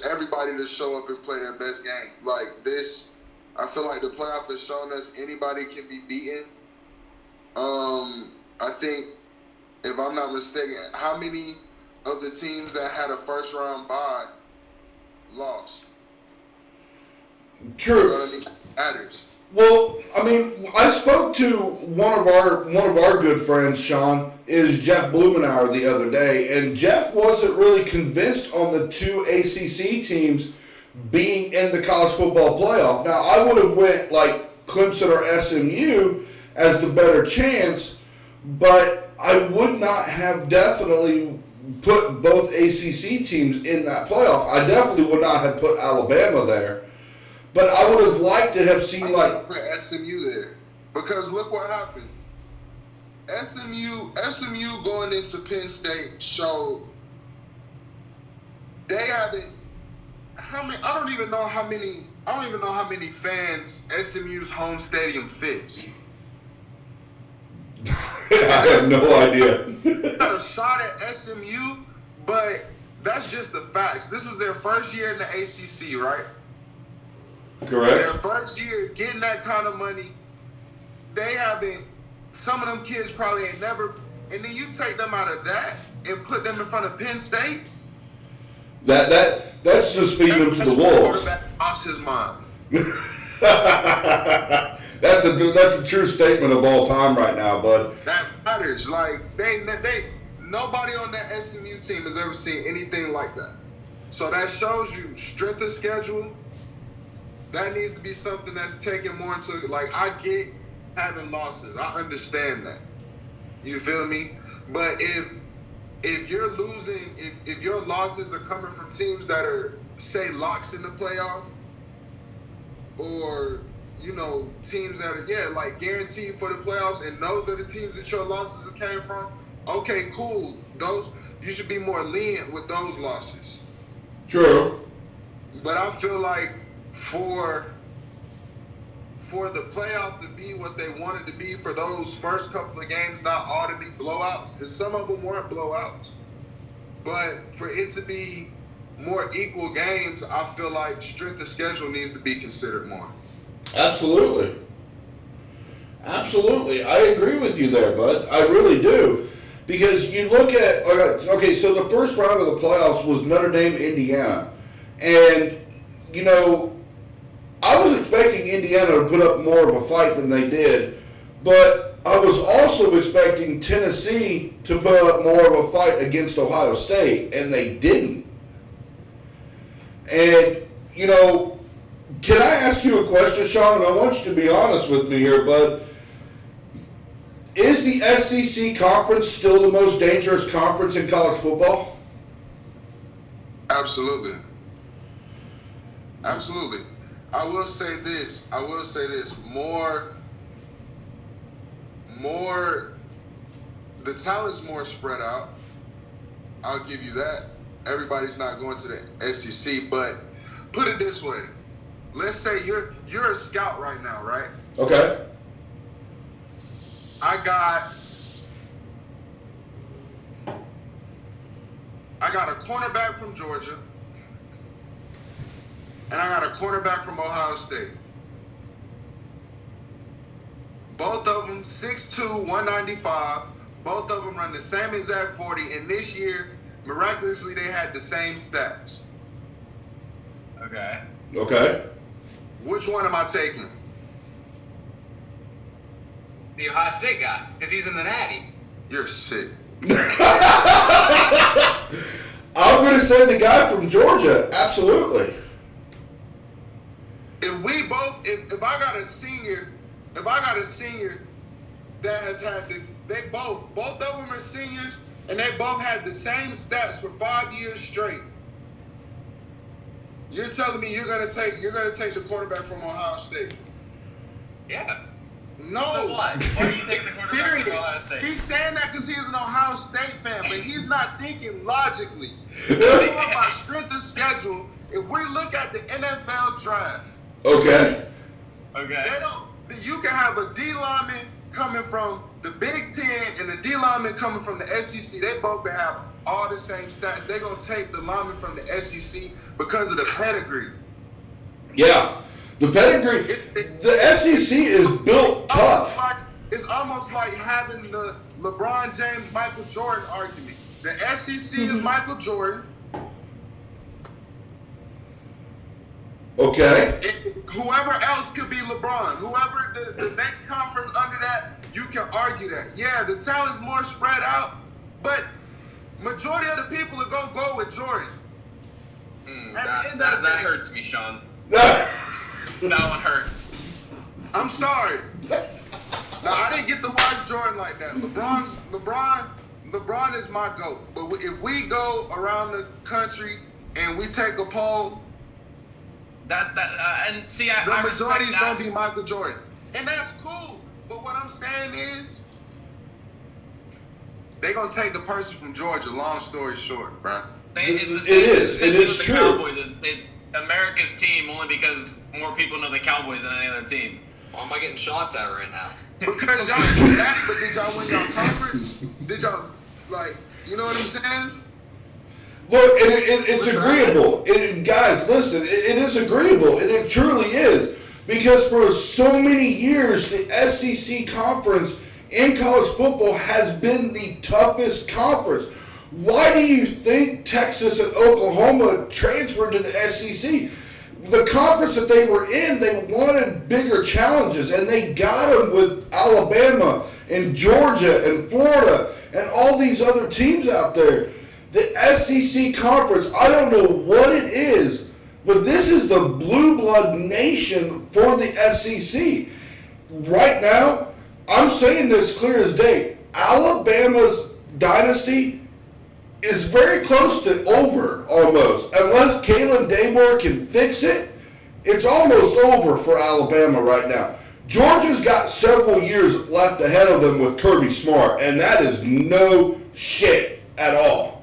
[SPEAKER 4] everybody to show up and play their best game. Like this, I feel like the playoff has shown us anybody can be beaten. I think, if I'm not mistaken, how many of the teams that had a first round bye lost?
[SPEAKER 1] True.
[SPEAKER 4] You know what I mean? Matters.
[SPEAKER 1] Well, I mean, I spoke to one of our good friends, Shawn, is Jeff Blumenauer the other day, and Jeff wasn't really convinced on the two ACC teams being in the college football playoff. Now, I would have went like Clemson or SMU as the better chance, but I would not have definitely put both ACC teams in that playoff. I definitely would not have put Alabama there. But I would have liked to have seen
[SPEAKER 4] I put SMU there because look what happened. SMU going into Penn State showed they haven't. How many? I don't even know how many fans SMU's home stadium fits.
[SPEAKER 1] I have no idea.
[SPEAKER 4] Got a shot at SMU, but that's just the facts. This was their first year in the ACC, right?
[SPEAKER 1] Correct.
[SPEAKER 4] Their first year getting that kind of money, they haven't. Some of them kids probably ain't never. And then you take them out of that and put them in front of Penn State.
[SPEAKER 1] That's just feeding them to the wolves.
[SPEAKER 4] Quarterback lost his mind.
[SPEAKER 1] That's a true statement of all time right now, bud.
[SPEAKER 4] That matters. Like they nobody on that SMU team has ever seen anything like that. So that shows you strength of schedule. That needs to be something that's taken more into, like, I get having losses. I understand that. You feel me? But if you're losing, if your losses are coming from teams that are, say, locks in the playoff, or, you know, teams that are, like, guaranteed for the playoffs, and those are the teams that your losses have came from, okay, cool. You should be more lenient with those losses.
[SPEAKER 1] True.
[SPEAKER 4] But I feel like for the playoff to be what they wanted to be, for those first couple of games not all to be blowouts, and some of them weren't blowouts, but for it to be more equal games, I feel like strength of schedule needs to be considered more.
[SPEAKER 1] Absolutely. I agree with you there, bud. I really do. Because you look at, okay, so the first round of the playoffs was Notre Dame, Indiana. And, you know, I was expecting Indiana to put up more of a fight than they did, but I was also expecting Tennessee to put up more of a fight against Ohio State, and they didn't. And, you know, can I ask you a question, Shawn? And I want you to be honest with me here, bud. Is the SEC conference still the most dangerous conference in college football?
[SPEAKER 4] Absolutely. Absolutely. I will say this. More, the talent's more spread out. I'll give you that. Everybody's not going to the SEC, but put it this way. Let's say you're a scout right now, right?
[SPEAKER 1] Okay.
[SPEAKER 4] I got a cornerback from Georgia, and I got a cornerback from Ohio State. Both of them 6'2", 195. Both of them run the same exact 40, and this year, miraculously, they had the same stats.
[SPEAKER 3] Okay.
[SPEAKER 1] Okay.
[SPEAKER 4] Which one am I taking?
[SPEAKER 3] The Ohio State guy, because he's in the Natty.
[SPEAKER 4] You're sick.
[SPEAKER 1] I'm going to say the guy from Georgia. Absolutely.
[SPEAKER 4] If I got a senior that has had both of them are seniors, and they both had the same stats for 5 years straight. You're telling me you're gonna take the quarterback from Ohio State?
[SPEAKER 3] Yeah.
[SPEAKER 4] No.
[SPEAKER 3] So what? Why are you taking the quarterback from Ohio State?
[SPEAKER 4] He's saying that because he's an Ohio State fan, but he's not thinking logically. If we go by strength of schedule, if we look at the NFL draft,
[SPEAKER 1] Okay.
[SPEAKER 4] you can have a D lineman coming from the Big Ten and a D lineman coming from the SEC. They both can have all the same stats. They're gonna take the lineman from the SEC because of the pedigree.
[SPEAKER 1] Yeah. The pedigree. The SEC is built tough.
[SPEAKER 4] It's almost like having the LeBron James, Michael Jordan argument. The SEC is Michael Jordan.
[SPEAKER 1] Okay.
[SPEAKER 4] Whoever else could be LeBron. Whoever the next conference under that, you can argue that. Yeah, the talent's more spread out, but majority of the people are gonna go with Jordan.
[SPEAKER 3] That hurts me, Shawn. That one hurts.
[SPEAKER 4] I'm sorry. Now I didn't get to watch Jordan like that. LeBron is my GOAT. But if we go around the country and we take a poll,
[SPEAKER 3] the
[SPEAKER 4] majority is gonna be Michael Jordan, and that's cool. But what I'm saying is, they gonna take the person from Georgia. Long story short, bro.
[SPEAKER 1] It is true.
[SPEAKER 3] Cowboys. It's America's team only because more people know the Cowboys than any other team. Why am I getting shots at right now?
[SPEAKER 4] Because y'all win that, but did y'all win y'all conference? Did y'all, you know what I'm saying?
[SPEAKER 1] Look, it's agreeable. Guys, listen, it is agreeable, and it truly is. Because for so many years, the SEC conference in college football has been the toughest conference. Why do you think Texas and Oklahoma transferred to the SEC? The conference that they were in, they wanted bigger challenges, and they got them with Alabama and Georgia and Florida and all these other teams out there. The SEC conference, I don't know what it is, but this is the blue blood nation for the SEC. Right now, I'm saying this clear as day, Alabama's dynasty is very close to over, almost. Unless Kalen Daybor can fix it, it's almost over for Alabama right now. Georgia's got several years left ahead of them with Kirby Smart, and that is no shit at all.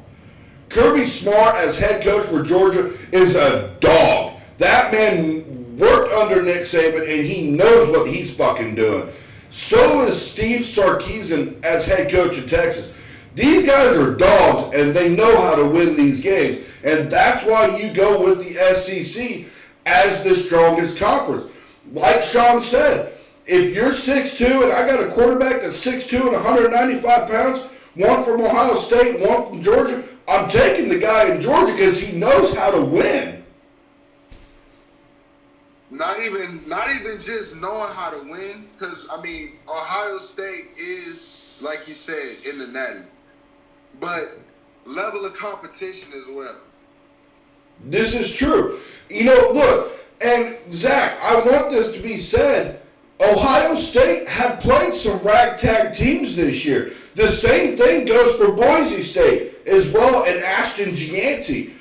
[SPEAKER 1] Kirby Smart as head coach for Georgia is a dog. That man worked under Nick Saban, and he knows what he's fucking doing. So is Steve Sarkisian as head coach of Texas. These guys are dogs, and they know how to win these games. And that's why you go with the SEC as the strongest conference. Like Shawn said, if you're 6'2", and I got a quarterback that's 6'2" and 195 pounds, one from Ohio State, one from Georgia, I'm taking the guy in Georgia because he knows how to win.
[SPEAKER 4] Not even just knowing how to win, because, Ohio State is, like you said, in the Natty. But level of competition as well.
[SPEAKER 1] This is true. Look, and Zach, I want this to be said. Ohio State have played some ragtag teams this year. The same thing goes for Boise State as well, and Ashton Gianti.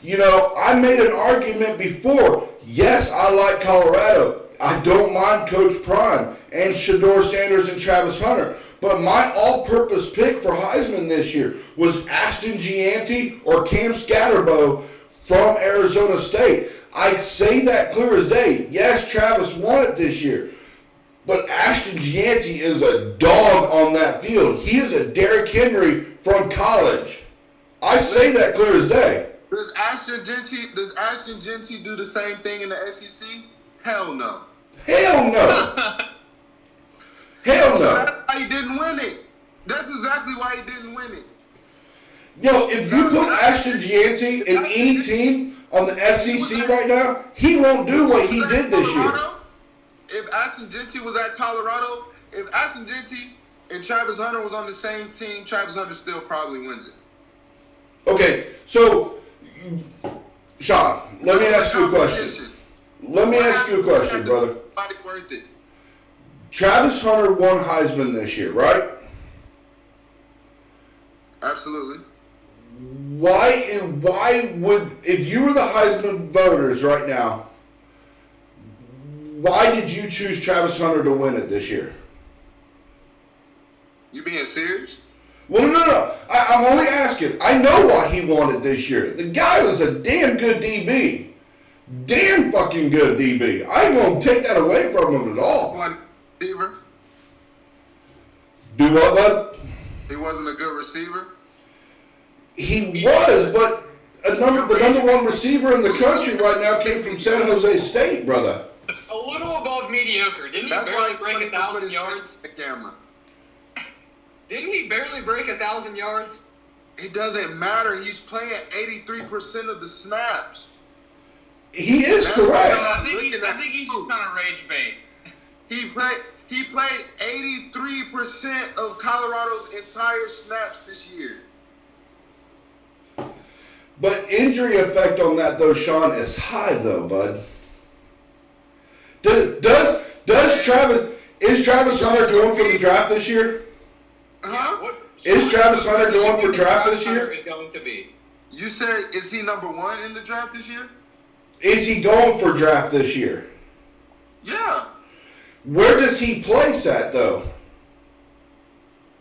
[SPEAKER 1] You know, I made an argument before. Yes, I like Colorado. I don't mind Coach Prime and Shador Sanders and Travis Hunter. But my all-purpose pick for Heisman this year was Ashton Gianti or Cam Scatterbo from Arizona State. I say that clear as day. Yes, Travis won it this year. But Ashton Gianti is a dog on that field. He is a Derrick Henry from college. I say that clear as day.
[SPEAKER 4] Does Ashton Genty do the same thing in the SEC? Hell no.
[SPEAKER 1] Hell no. Hell
[SPEAKER 4] So
[SPEAKER 1] no.
[SPEAKER 4] that's why he didn't win it. That's exactly why he didn't win it.
[SPEAKER 1] Yo, if you put Ashton Gianti in any team on the SEC right now, he won't do what he did this year.
[SPEAKER 4] If Ashton Genty was at Colorado, if Ashton Genty and Travis Hunter was on the same team, Travis Hunter still probably wins it.
[SPEAKER 1] Okay, so, Shawn, let me ask you a question. Let me ask you a question, brother.
[SPEAKER 4] Nobody worth it.
[SPEAKER 1] Travis Hunter won Heisman this year, right?
[SPEAKER 4] Absolutely.
[SPEAKER 1] Why would, if you were the Heisman voters right now, why did you choose Travis Hunter to win it this year?
[SPEAKER 4] You being serious?
[SPEAKER 1] Well, no. I'm only asking. I know why he won it this year. The guy was a damn good DB. Damn fucking good DB. I ain't going to take that away from him at all.
[SPEAKER 4] One receiver.
[SPEAKER 1] Do what, bud?
[SPEAKER 4] He wasn't a good receiver.
[SPEAKER 1] He was, but the number one receiver in the country right now came from San Jose State, brother.
[SPEAKER 3] A little above mediocre. Didn't he
[SPEAKER 4] That's why
[SPEAKER 3] barely break 1,000 yards?
[SPEAKER 4] The camera.
[SPEAKER 3] Didn't he barely break 1,000 yards?
[SPEAKER 4] It doesn't matter. He's playing 83% of the snaps.
[SPEAKER 1] He is
[SPEAKER 4] That's
[SPEAKER 1] correct.
[SPEAKER 3] I think he's just kind of rage bait.
[SPEAKER 4] He played 83% of Colorado's entire snaps this year.
[SPEAKER 1] But injury effect on that, though, Shawn, is high, though, bud. Is Travis Hunter going for the draft this year?
[SPEAKER 4] Huh?
[SPEAKER 1] Is Travis Hunter going for draft this year?
[SPEAKER 3] Is going to be.
[SPEAKER 4] You said, is he number one in the draft this year?
[SPEAKER 1] Is he going for draft this year?
[SPEAKER 4] Yeah.
[SPEAKER 1] Where does he place at, though?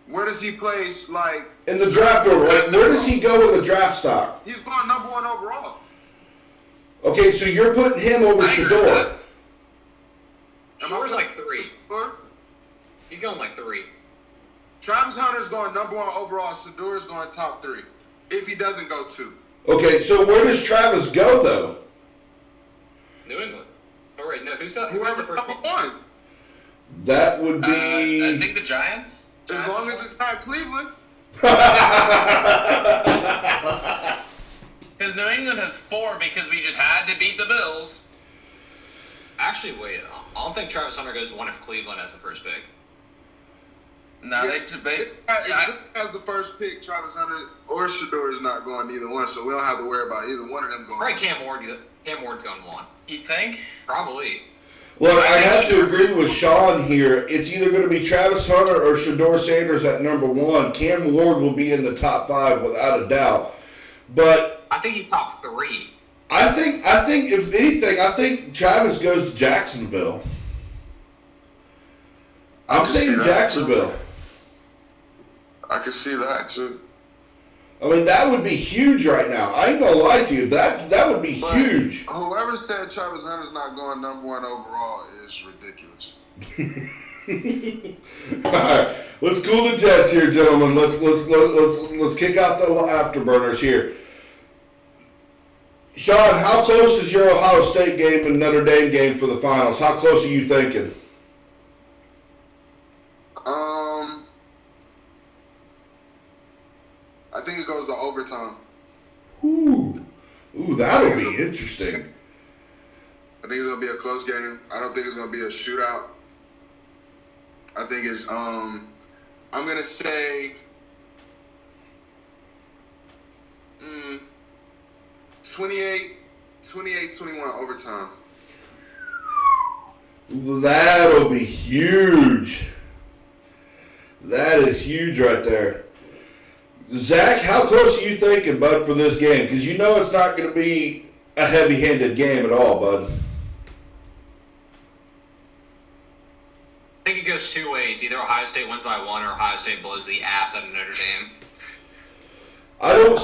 [SPEAKER 4] Where does he place, like...
[SPEAKER 1] In the draft order. Like, where does he go in the draft stock?
[SPEAKER 4] He's going number one overall.
[SPEAKER 1] Okay, so you're putting him over Shador.
[SPEAKER 3] Shador's like 3.
[SPEAKER 4] Sure.
[SPEAKER 3] He's going like 3.
[SPEAKER 4] Travis Hunter's going number one overall. Shador's going top 3. If he doesn't go 2.
[SPEAKER 1] Okay, so where does Travis go, though?
[SPEAKER 3] New England. Oh, wait, no. Who has the
[SPEAKER 4] Whoever
[SPEAKER 3] first
[SPEAKER 4] number
[SPEAKER 3] pick?
[SPEAKER 4] one.
[SPEAKER 1] That would be...
[SPEAKER 3] I think the Giants.
[SPEAKER 4] As long as it's not Cleveland.
[SPEAKER 3] Because New England has 4 because we just had to beat the Bills. Actually, wait. I don't think Travis Hunter goes 1 if Cleveland has the first pick. No,
[SPEAKER 4] Yeah.
[SPEAKER 3] they
[SPEAKER 4] If Cleveland has the first pick, Travis Hunter or Shador is not going either one, so we don't have to worry about either one of them going.
[SPEAKER 3] probably Cam Ward's going 1. You think? Probably.
[SPEAKER 1] Look, I have to agree with Shawn here. It's either going to be Travis Hunter or Shador Sanders at number 1. Cam Ward will be in the top 5 without a doubt. But
[SPEAKER 3] I think he's top 3.
[SPEAKER 1] I think if anything, I think Travis goes to Jacksonville. I'm saying Jacksonville.
[SPEAKER 4] I can see that too.
[SPEAKER 1] I mean, that would be huge right now. I ain't gonna lie to you. That would be
[SPEAKER 4] But
[SPEAKER 1] huge.
[SPEAKER 4] Whoever said Travis Hunter's not going number one overall is ridiculous.
[SPEAKER 1] All right, let's cool the jets here, gentlemen. Let's kick out the afterburners here. Shawn, how close is your Ohio State game and Notre Dame game for the finals? How close are you thinking?
[SPEAKER 4] I think it goes to overtime.
[SPEAKER 1] Ooh, that'll be interesting.
[SPEAKER 4] I think it's gonna be a close game. I don't think it's gonna be a shootout. I think it's I'm gonna say 28-21 overtime.
[SPEAKER 1] That'll be huge. That is huge right there. Zach, how close are you thinking, bud, for this game? Because you know it's not going to be a heavy-handed game at all, bud.
[SPEAKER 2] I think it goes two ways. Either Ohio State wins by 1 or Ohio State blows the ass out of Notre Dame.
[SPEAKER 1] I don't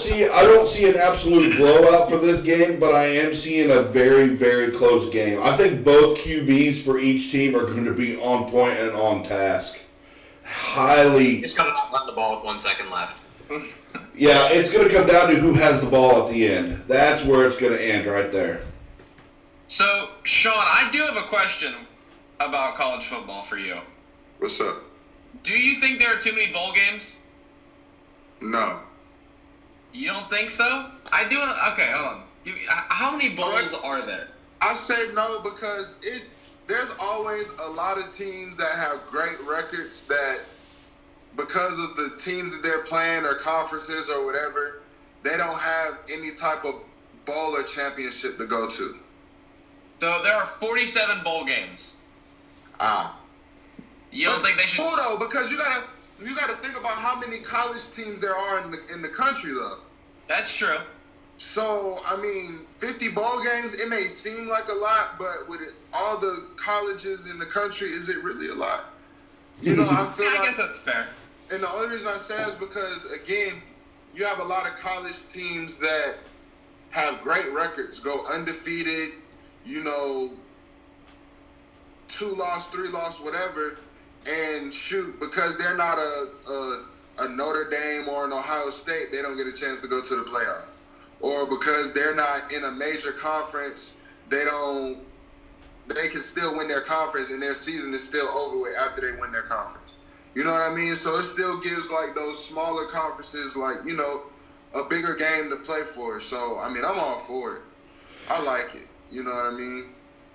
[SPEAKER 1] see an absolute blowout for this game, but I am seeing a very, very close game. I think both QBs for each team are going to be on point and on task. Highly.
[SPEAKER 2] It's going to not run the ball with 1 second left.
[SPEAKER 1] Yeah, it's going to come down to who has the ball at the end. That's where it's going to end right there.
[SPEAKER 3] So, Shawn, I do have a question about college football for you.
[SPEAKER 4] What's up?
[SPEAKER 3] Do you think there are too many bowl games?
[SPEAKER 4] No.
[SPEAKER 3] You don't think so? I do. Okay, hold on. How many bowls are there?
[SPEAKER 4] I say no because there's always a lot of teams that have great records that, because of the teams that they're playing or conferences or whatever, they don't have any type of bowl or championship to go to.
[SPEAKER 3] So there are 47 bowl games. You don't think they should?
[SPEAKER 4] Hold on, because you gotta think about how many college teams there are in the country though.
[SPEAKER 3] That's true.
[SPEAKER 4] So, I mean, 50 bowl games, it may seem like a lot, but with all the colleges in the country, is it really a lot? You know, I feel
[SPEAKER 3] Yeah, I
[SPEAKER 4] like,
[SPEAKER 3] guess that's fair.
[SPEAKER 4] and the only reason I say that is because, again, you have a lot of college teams that have great records, go undefeated, you know, 2-loss, 3-loss, whatever, and shoot, because they're not a Notre Dame or an Ohio State, they don't get a chance to go to the playoff. Or because they're not in a major conference, they can still win their conference and their season is still over with after they win their conference. You know what I mean? So it still gives like those smaller conferences like, you know, a bigger game to play for. So, I mean, I'm all for it. I like it. You know what I mean?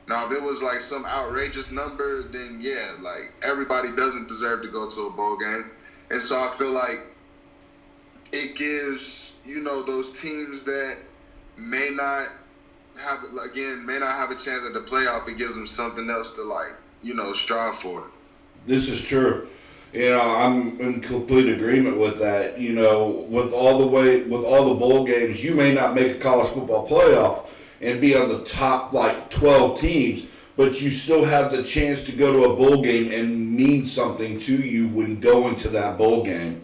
[SPEAKER 4] Now, if it was like some outrageous number, then yeah, like everybody doesn't deserve to go to a bowl game. And so I feel like it gives, you know, those teams that may not have a chance at the playoff, it gives them something else to, like, you know, strive for.
[SPEAKER 1] This is true. You know, I'm in complete agreement with that. You know, with all the bowl games, you may not make a college football playoff and be on the top, like, 12 teams, but you still have the chance to go to a bowl game and mean something to you when going to that bowl game.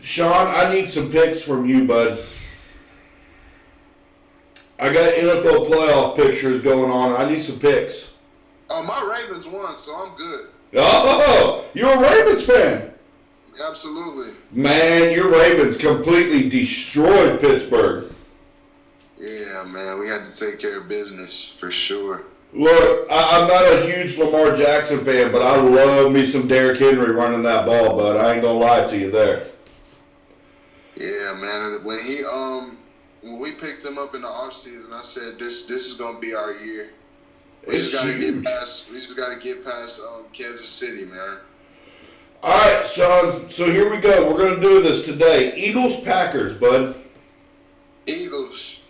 [SPEAKER 1] Shawn, I need some picks from you, bud. I got NFL playoff pictures going on. I need some picks.
[SPEAKER 4] Oh, my Ravens won, so I'm good.
[SPEAKER 1] Oh, you're a Ravens fan.
[SPEAKER 4] Absolutely.
[SPEAKER 1] Man, your Ravens completely destroyed Pittsburgh.
[SPEAKER 4] Yeah, man, we had to take care of business for sure.
[SPEAKER 1] Look, I'm not a huge Lamar Jackson fan, but I love me some Derrick Henry running that ball, bud. I ain't gonna lie to you there.
[SPEAKER 4] Yeah, man. When we picked him up in the offseason, I said this is gonna be our year. We just gotta get past Kansas City, man.
[SPEAKER 1] All right, Shawn. So here we go. We're gonna do this today. Eagles Packers, bud.
[SPEAKER 4] Eagles.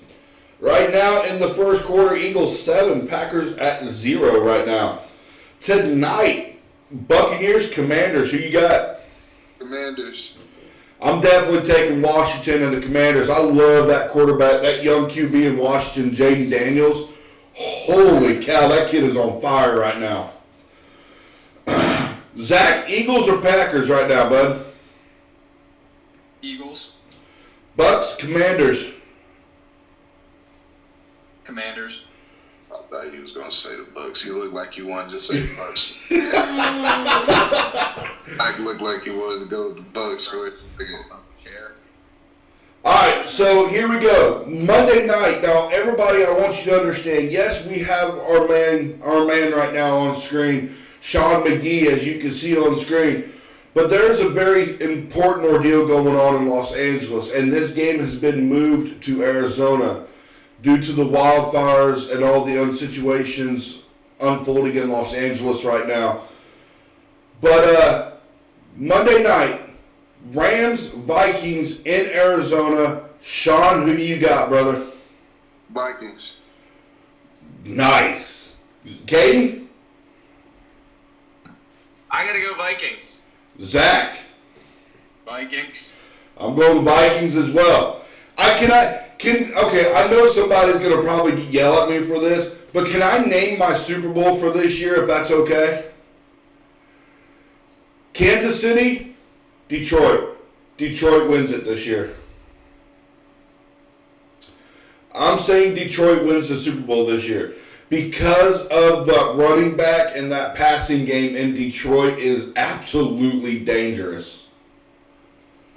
[SPEAKER 1] Right now in the first quarter, Eagles 7, Packers at 0 right now. Tonight, Buccaneers Commanders. Who you got?
[SPEAKER 4] Commanders.
[SPEAKER 1] I'm definitely taking Washington and the Commanders. I love that quarterback, that young QB in Washington, Jaden Daniels. Holy cow, that kid is on fire right now. Zach, Eagles or Packers right now, bud?
[SPEAKER 3] Eagles.
[SPEAKER 1] Bucks, Commanders.
[SPEAKER 3] Commanders.
[SPEAKER 4] I thought you was gonna say the Bucks. You look like you wanted to say the Bucks. I look like you wanted to go with the Bucks.
[SPEAKER 1] All right, so here we go. Monday night. Now, everybody, I want you to understand. Yes, we have our man right now on screen, Shawn Mcgee, as you can see on the screen. But there's a very important ordeal going on in Los Angeles, and this game has been moved to Arizona due to the wildfires and all the situations unfolding in Los Angeles right now. But Monday night, Rams, Vikings in Arizona. Shawn, who do you got, brother?
[SPEAKER 4] Vikings.
[SPEAKER 1] Nice. Caden?
[SPEAKER 2] I gotta go Vikings.
[SPEAKER 1] Zach?
[SPEAKER 3] Vikings.
[SPEAKER 1] I'm going Vikings as well. Okay, I know somebody's going to probably yell at me for this, but can I name my Super Bowl for this year if that's okay? Kansas City, Detroit. Detroit wins it this year. I'm saying Detroit wins the Super Bowl this year because of the running back and that passing game in Detroit is absolutely dangerous.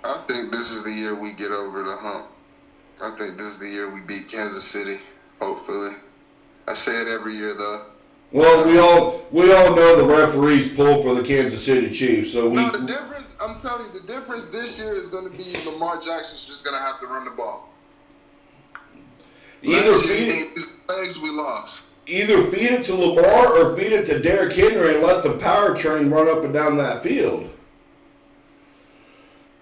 [SPEAKER 4] I think this is the year we get over the hump. I think this is the year we beat Kansas City, hopefully. I say it every year, though.
[SPEAKER 1] Well, we all know the referees pull for the Kansas City Chiefs, so
[SPEAKER 4] No, the difference, I'm telling you, the difference this year is going to be Lamar Jackson's just going to have to run the ball.
[SPEAKER 1] Either
[SPEAKER 4] Last year,
[SPEAKER 1] feed
[SPEAKER 4] he
[SPEAKER 1] it,
[SPEAKER 4] his legs, we lost.
[SPEAKER 1] either feed it to Lamar or feed it to Derrick Henry and let the power train run up and down that field.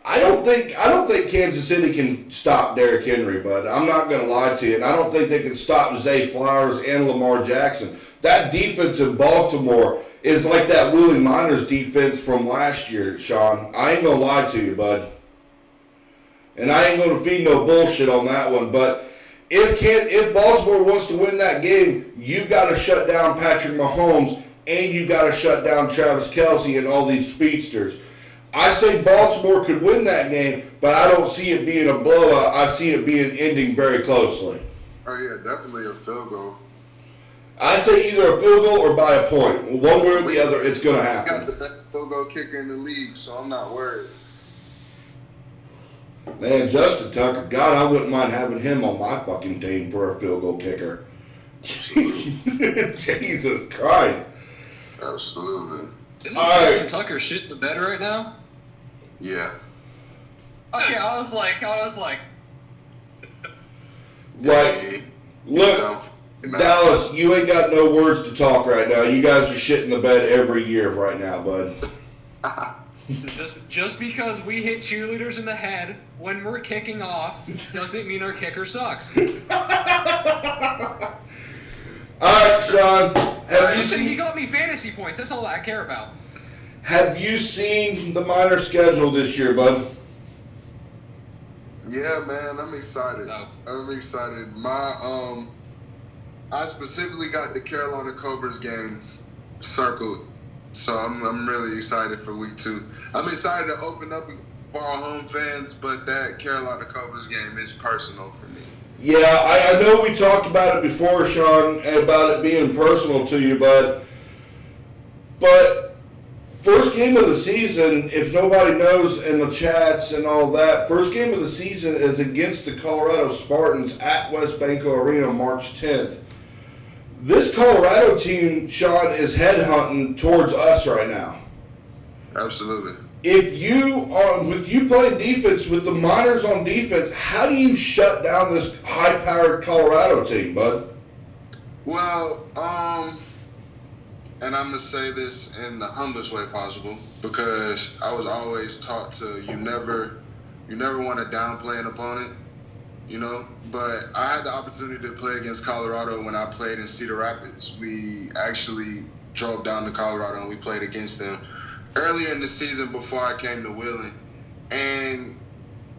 [SPEAKER 1] I don't think Kansas City can stop Derrick Henry, bud. I'm not going to lie to you. And I don't think they can stop Zay Flowers and Lamar Jackson. That defense in Baltimore is like that Willie Miners defense from last year, Shawn. I ain't going to lie to you, bud. And I ain't going to feed no bullshit on that one. But if Baltimore wants to win that game, you've got to shut down Patrick Mahomes and you've got to shut down Travis Kelce and all these speedsters. I say Baltimore could win that game, but I don't see it being a blowout. I see it being ending very closely.
[SPEAKER 4] Oh, yeah, definitely a field goal.
[SPEAKER 1] I say either a field goal or by a point. One way or the other, it's going to
[SPEAKER 4] I got
[SPEAKER 1] happen.
[SPEAKER 4] the best field goal kicker in the league, so I'm not worried.
[SPEAKER 1] Man, Justin Tucker, God, I wouldn't mind having him on my fucking team for a field goal kicker. Jesus Christ.
[SPEAKER 4] Absolutely.
[SPEAKER 3] Isn't
[SPEAKER 1] All right.
[SPEAKER 3] Justin Tucker shit in the bed right now?
[SPEAKER 4] Yeah.
[SPEAKER 3] Okay, I was like,
[SPEAKER 1] Right.
[SPEAKER 4] Yeah,
[SPEAKER 1] Look, Dallas, you ain't got no words to talk right now. You guys are shit in the bed every year right now, bud.
[SPEAKER 3] just because we hit cheerleaders in the head when we're kicking off doesn't mean our kicker sucks.
[SPEAKER 1] All right, Shawn,
[SPEAKER 3] Listen, he got me fantasy points. That's all I care about.
[SPEAKER 1] have you seen the minor schedule this year, bud?
[SPEAKER 4] Yeah, man, I'm excited.
[SPEAKER 3] No.
[SPEAKER 4] I'm excited. I specifically got the Carolina Cobras games circled, so I'm really excited for week 2. I'm excited to open up for our home fans, but that Carolina Cobras game is personal for me.
[SPEAKER 1] Yeah, I know we talked about it before, Shawn, and about it being personal to you, bud. But first game of the season, if nobody knows in the chats and all that, first game of the season is against the Colorado Spartans at West Banco Arena March 10th. This Colorado team, Shawn, is headhunting towards us right now.
[SPEAKER 4] Absolutely.
[SPEAKER 1] If you play defense with the Miners on defense, how do you shut down this high-powered Colorado team, bud?
[SPEAKER 4] Well, and I'm gonna say this in the humblest way possible because I was always taught to you never want to downplay an opponent, you know. But I had the opportunity to play against Colorado when I played in Cedar Rapids. We actually drove down to Colorado and we played against them earlier in the season before I came to Wheeling. And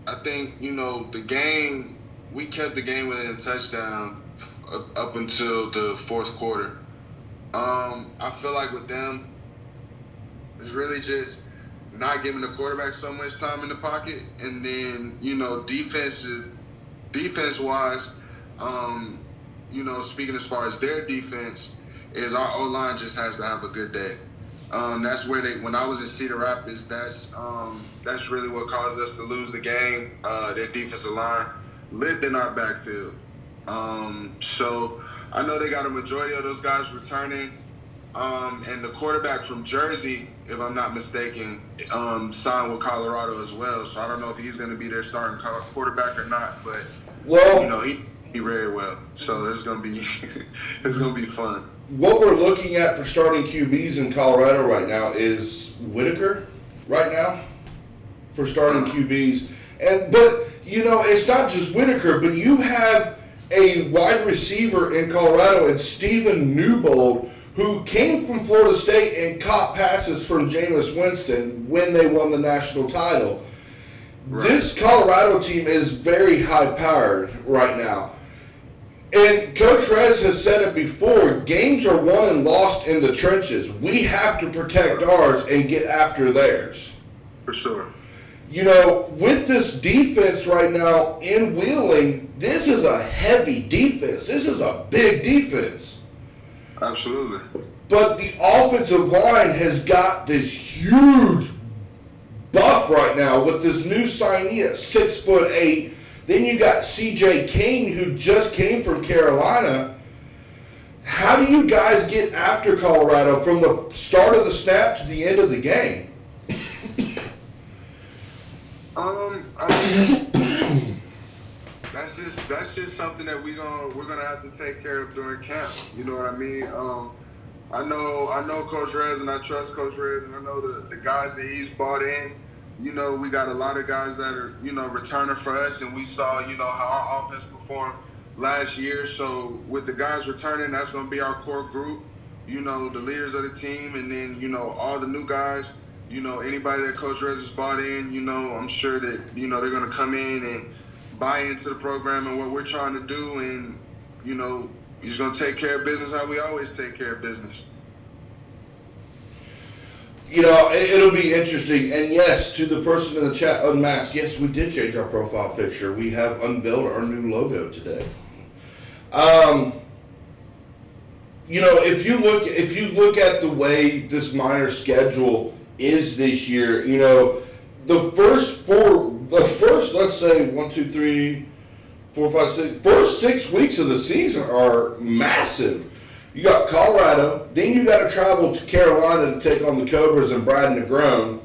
[SPEAKER 4] I think, the game, we kept the game within a touchdown up until the fourth quarter. I feel like with them, it's really just not giving the quarterback so much time in the pocket. And then, defense-wise, speaking as far as their defense, is our O-line just has to have a good day. That's where when I was in Cedar Rapids, that's really what caused us to lose the game. Their defensive line lived in our backfield. So I know they got a majority of those guys returning. And the quarterback from Jersey, if I'm not mistaken, signed with Colorado as well. So I don't know if he's going to be their starting quarterback or not, but he very well. So it's going to be it's going to be fun.
[SPEAKER 1] What we're looking at for starting QBs in Colorado right now is Whitaker right now for starting QBs. But it's not just Whitaker, but you have a wide receiver in Colorado, and Stephen Newbold, who came from Florida State and caught passes from Jameis Winston when they won the national title. This Colorado team is very high-powered right now. And Coach Rez has said it before, games are won and lost in the trenches. We have to protect ours and get after theirs.
[SPEAKER 4] For sure.
[SPEAKER 1] You know, with this defense right now in Wheeling, this is a heavy defense. This is a big defense.
[SPEAKER 4] Absolutely.
[SPEAKER 1] But the offensive line has got this huge buff right now with this new signee at 6'8". Then you got CJ Kane, who just came from Carolina. How do you guys get after Colorado from the start of the snap to the end of the game?
[SPEAKER 4] That's just something that we're gonna have to take care of during camp. You know what I mean? I know Coach Rez, and I trust Coach Rez, and I know the guys that he's brought in. You know, we got a lot of guys that are, you know, returning for us, and we saw, you know, how our offense performed last year. So with the guys returning, that's going to be our core group, you know, the leaders of the team, and then, you know, all the new guys, you know, anybody that Coach Rez has brought in, you know, I'm sure that, you know, they're going to come in and buy into the program and what we're trying to do, and, you know, he's going to take care of business how we always take care of business.
[SPEAKER 1] You know, it'll be interesting. And yes, to the person in the chat, Unmasked, yes, we did change our profile picture. We have unveiled our new logo today. You know, if you look at the way this minor schedule is this year, you know, the first let's say 1, 2, 3, 4, 5, 6, first 6 weeks of the season are massive. You got Colorado, then you got to travel to Carolina to take on the Cobras and Brad Negron.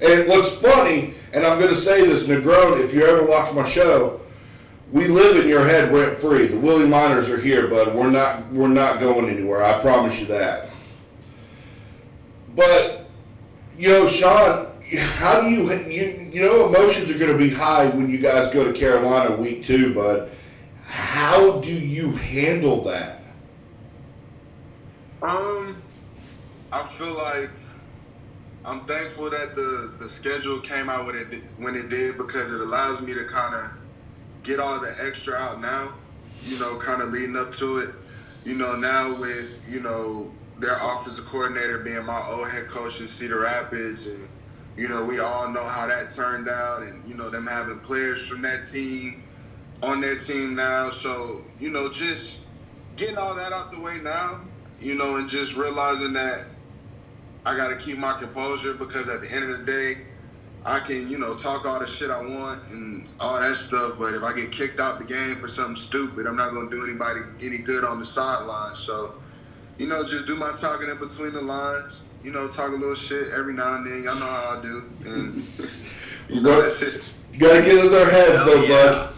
[SPEAKER 1] And what's funny, and I'm going to say this, Negron, if you ever watch my show, we live in your head rent free. The Willie Miners are here, bud. We're not going anywhere. I promise you that. But you know, Shawn, how do you know emotions are going to be high when you guys go to Carolina week 2, bud. How do you handle that?
[SPEAKER 4] I feel like I'm thankful that the schedule came out when it did, because it allows me to kind of get all the extra out now, you know, kind of leading up to it. You know, now with, you know, their offensive coordinator being my old head coach in Cedar Rapids, and, you know, we all know how that turned out, and, you know, them having players from that team on their team now. So, you know, just getting all that out the way now, you know, and just realizing that I got to keep my composure, because at the end of the day, I can, you know, talk all the shit I want and all that stuff, but if I get kicked out the game for something stupid, I'm not going to do anybody any good on the sideline. So, you know, just do my talking in between the lines, you know, talk a little shit every now and then. Y'all know how I do. And, you know, that's it.
[SPEAKER 1] You got to get in their heads, though, bud.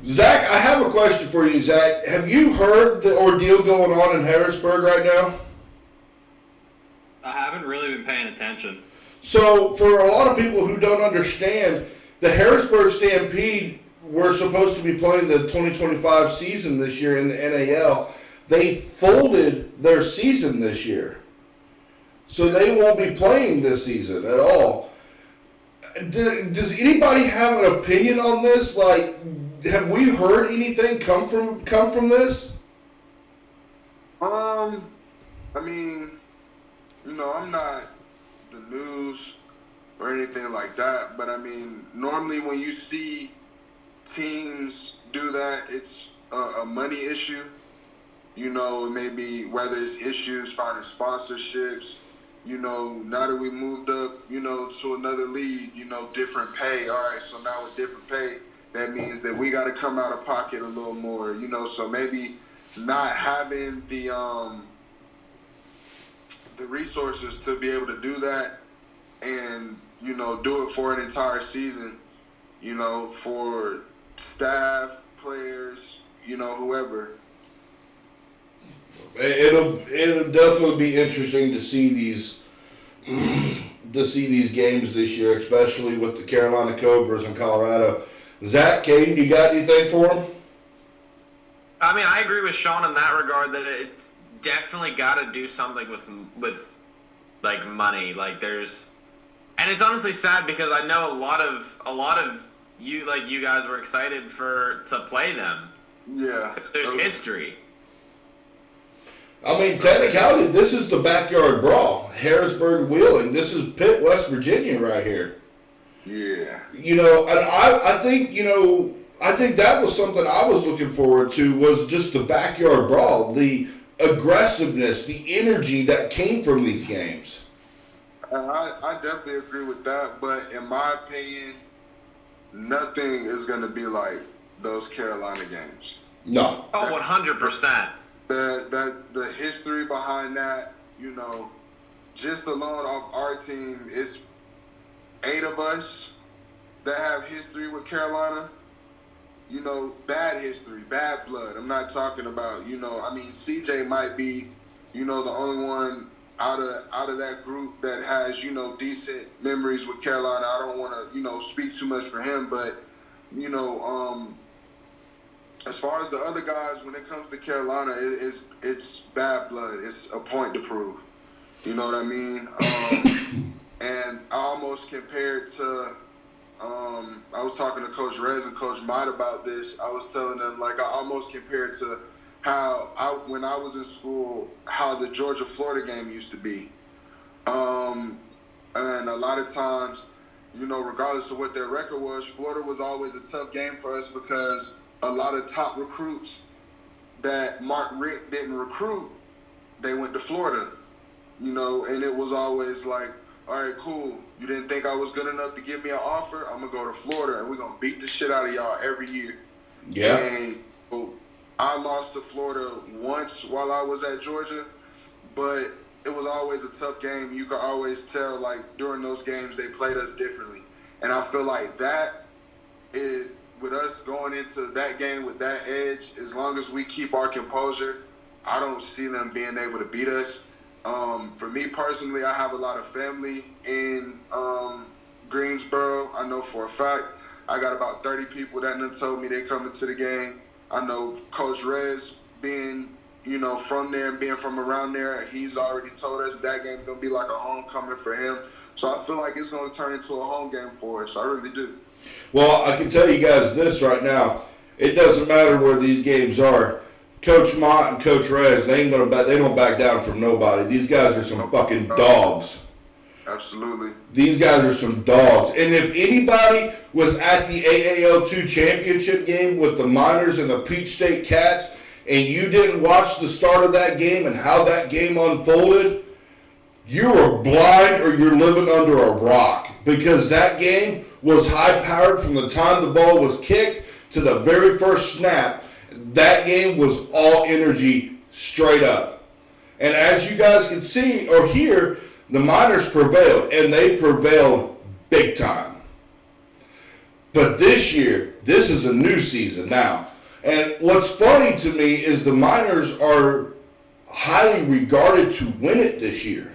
[SPEAKER 1] Zach, I have a question for you, Zach. Have you heard the ordeal going on in Harrisburg right now?
[SPEAKER 6] I haven't really been paying attention.
[SPEAKER 1] So, for a lot of people who don't understand, the Harrisburg Stampede were supposed to be playing the 2025 season this year in the NAL. They folded their season this year. So they won't be playing this season at all. Does anybody have an opinion on this? Like, have we heard anything come from this?
[SPEAKER 4] I mean, you know, I'm not the news or anything like that, but I mean, normally when you see teams do that, it's a money issue. You know, maybe whether it's issues finding sponsorships, you know, now that we moved up, you know, to another league, you know, different pay. All right, so now with different pay, that means that we got to come out of pocket a little more, you know, so maybe not having the resources to be able to do that and, you know, do it for an entire season, you know, for staff, players, you know, whoever.
[SPEAKER 1] It'll definitely be interesting to see these games this year, especially with the Carolina Cobras and Colorado. Zach, Caden, you got anything for them?
[SPEAKER 3] I mean, I agree with Shawn in that regard, that it's definitely got to do something with like money. Like, there's
[SPEAKER 2] And it's honestly sad because I know a lot of you guys were excited to play them.
[SPEAKER 4] Yeah.
[SPEAKER 2] Because there's history.
[SPEAKER 1] I mean, technicality, this is the backyard brawl. Harrisburg, Wheeling. This is Pitt, West Virginia right here.
[SPEAKER 4] Yeah.
[SPEAKER 1] You know, and I think, you know, I think that was something I was looking forward to, was just the backyard brawl, the aggressiveness, the energy that came from these games.
[SPEAKER 4] I definitely agree with that, but in my opinion, nothing is going to be like those Carolina games.
[SPEAKER 1] No.
[SPEAKER 2] Oh, 100%.
[SPEAKER 4] The history behind that, you know, just alone off our team, it's 8 of us that have history with Carolina. You know, bad history, bad blood. I'm not talking about, you know, I mean, CJ might be, you know, the only one out of that group that has, you know, decent memories with Carolina. I don't want to, you know, speak too much for him, but, you know, as far as the other guys, when it comes to Carolina, it's bad blood. It's a point to prove. You know what I mean? And I almost compared to, I was talking to Coach Rez and Coach Mott about this. I was telling them, like, I almost compared to how when I was in school, how the Georgia-Florida game used to be. And a lot of times, you know, regardless of what their record was, Florida was always a tough game for us because a lot of top recruits that Mark Richt didn't recruit, they went to Florida, you know, and it was always like, all right, cool. You didn't think I was good enough to give me an offer? I'm going to go to Florida, and we're going to beat the shit out of y'all every year.
[SPEAKER 1] Yeah.
[SPEAKER 4] And I lost to Florida once while I was at Georgia, but it was always a tough game. You could always tell, like, during those games, they played us differently. And I feel like that is, with us going into that game with that edge, as long as we keep our composure, I don't see them being able to beat us. For me personally, I have a lot of family in Greensboro. I know for a fact. I got about 30 people that done told me they coming to the game. I know Coach Rez, being, you know, from there and being from around there, he's already told us that game's going to be like a homecoming for him. So I feel like it's going to turn into a home game for us. I really do.
[SPEAKER 1] Well, I can tell you guys this right now. It doesn't matter where these games are. Coach Mott and Coach Rez, they don't back down from nobody. These guys are some fucking dogs.
[SPEAKER 4] Absolutely.
[SPEAKER 1] These guys are some dogs. And if anybody was at the AAL2 championship game with the Miners and the Peach State Cats, and you didn't watch the start of that game and how that game unfolded, you are blind or you're living under a rock, because that game was high-powered from the time the ball was kicked to the very first snap. That game was all energy straight up. And as you guys can see or hear, the Miners prevailed, and they prevailed big time. But this year, this is a new season now. And what's funny to me is the Miners are highly regarded to win it this year.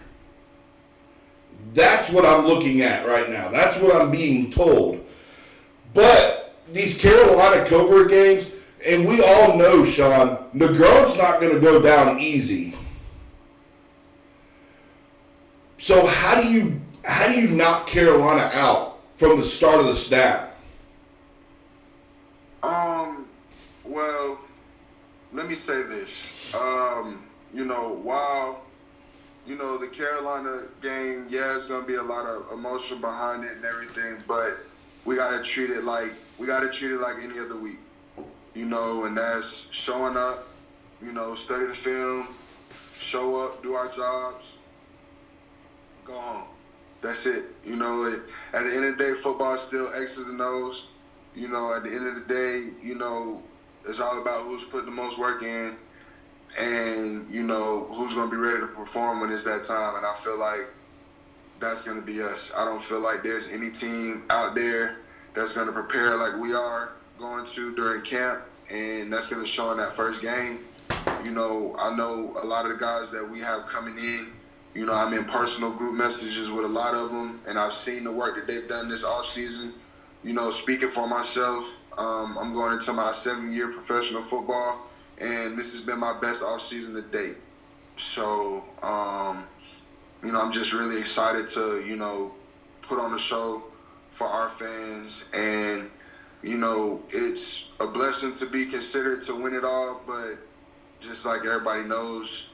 [SPEAKER 1] That's what I'm looking at right now. That's what I'm being told. But these Carolina Cobra games, and we all know, Shawn, Negron's not going to go down easy. So how do you knock Carolina out from the start of the snap?
[SPEAKER 4] Well, let me say this. You know, while, you know, the Carolina game, yeah, it's gonna be a lot of emotion behind it and everything, but we gotta treat it like any other week. You know, and that's showing up, you know, study the film, show up, do our jobs, go home. That's it. You know, at the end of the day, football is still X's and O's. You know, at the end of the day, you know, it's all about who's putting the most work in and, you know, who's going to be ready to perform when it's that time. And I feel like that's going to be us. I don't feel like there's any team out there that's going to prepare like we are going to during camp, and that's going to show in that first game. You know, I know a lot of the guys that we have coming in. You know, I'm in personal group messages with a lot of them, and I've seen the work that they've done this offseason. You know, speaking for myself, I'm going into my 7th year professional football, and this has been my best offseason to date. So, you know, I'm just really excited to, you know, put on a show for our fans. And, you know, it's a blessing to be considered to win it all, but just like everybody knows,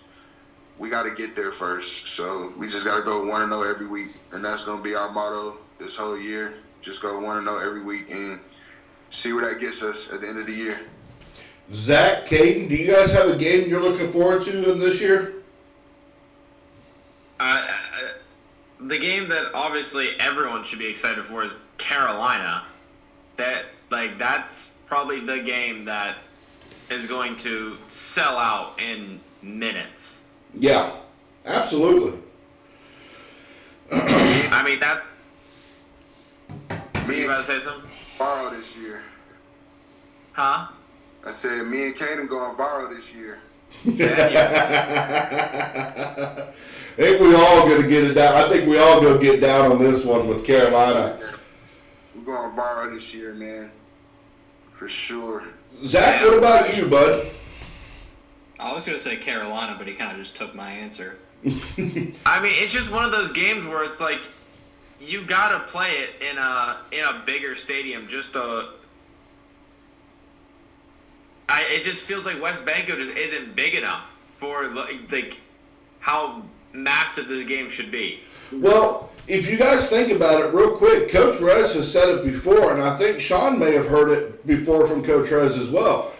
[SPEAKER 4] we got to get there first. So we just got to go 1-0 every week, and that's going to be our motto this whole year. Just go 1-0 every week and see where that gets us at the end of the year.
[SPEAKER 1] Zach, Caden, do you guys have a game you're looking forward to this year?
[SPEAKER 6] The game that obviously everyone should be excited for is Carolina. That's probably the game that is going to sell out in minutes.
[SPEAKER 1] Yeah, absolutely.
[SPEAKER 6] I mean, that.
[SPEAKER 4] Me
[SPEAKER 6] You
[SPEAKER 4] and
[SPEAKER 6] about to say something?
[SPEAKER 4] viral this year.
[SPEAKER 6] Huh?
[SPEAKER 4] I said me and Caden going viral this year.
[SPEAKER 1] I think we all gonna get it down. I think we all gonna get down on this one with Carolina.
[SPEAKER 4] We're going viral this year, man. For sure.
[SPEAKER 1] Zach, what about you, bud?
[SPEAKER 6] I was going to say Carolina, but he kind of just took my answer.
[SPEAKER 2] I mean, it's just one of those games where it's like you gotta play it in a bigger stadium. It just feels like West Banco just isn't big enough for like how massive this game should be.
[SPEAKER 1] Well, if you guys think about it real quick, Coach Rez has said it before, and I think Shawn may have heard it before from Coach Rez as well.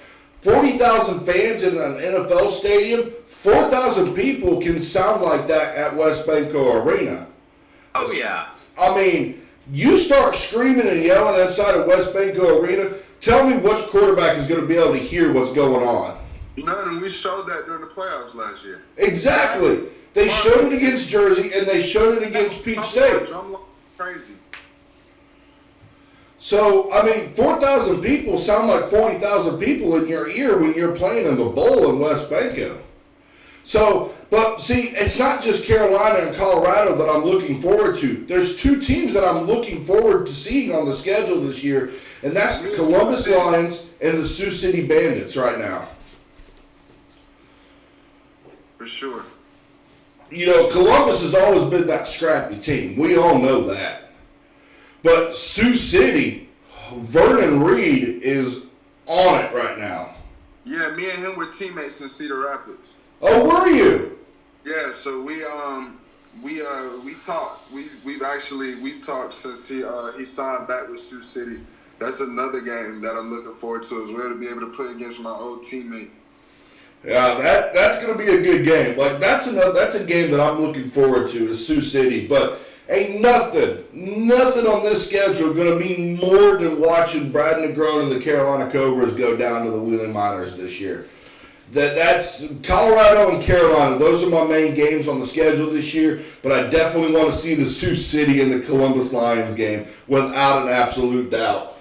[SPEAKER 1] 40,000 fans in an NFL stadium, 4,000 people can sound like that at West Banco Arena.
[SPEAKER 2] Oh yeah.
[SPEAKER 1] I mean, you start screaming and yelling inside of West Banco Arena, tell me which quarterback is going to be able to hear what's going on.
[SPEAKER 4] None, and we showed that during the playoffs last year.
[SPEAKER 1] Exactly. They showed it against Jersey, and they showed it against Peach State.
[SPEAKER 4] I'm crazy.
[SPEAKER 1] So, I mean, 4,000 people sound like 40,000 people in your ear when you're playing in the bowl in West Banco. So, but see, it's not just Carolina and Colorado that I'm looking forward to. There's two teams that I'm looking forward to seeing on the schedule this year, and that's the Columbus Lions and the Sioux City Bandits right now.
[SPEAKER 4] For sure.
[SPEAKER 1] You know, Columbus has always been that scrappy team. We all know that. But Sioux City, Vernon Reed is on it right now.
[SPEAKER 4] Yeah, me and him were teammates in Cedar Rapids.
[SPEAKER 1] Oh, were you?
[SPEAKER 4] Yeah, so we talked. We've talked since he signed back with Sioux City. That's another game that I'm looking forward to as well, to be able to play against my old teammate.
[SPEAKER 1] Yeah, that's going to be a good game. Like that's a game that I'm looking forward to Sioux City. But ain't nothing on this schedule going to mean more than watching Brad Negron and the Carolina Cobras go down to the Wheeling Miners this year. That's Colorado and Carolina. Those are my main games on the schedule this year. But I definitely want to see the Sioux City and the Columbus Lions game without an absolute doubt.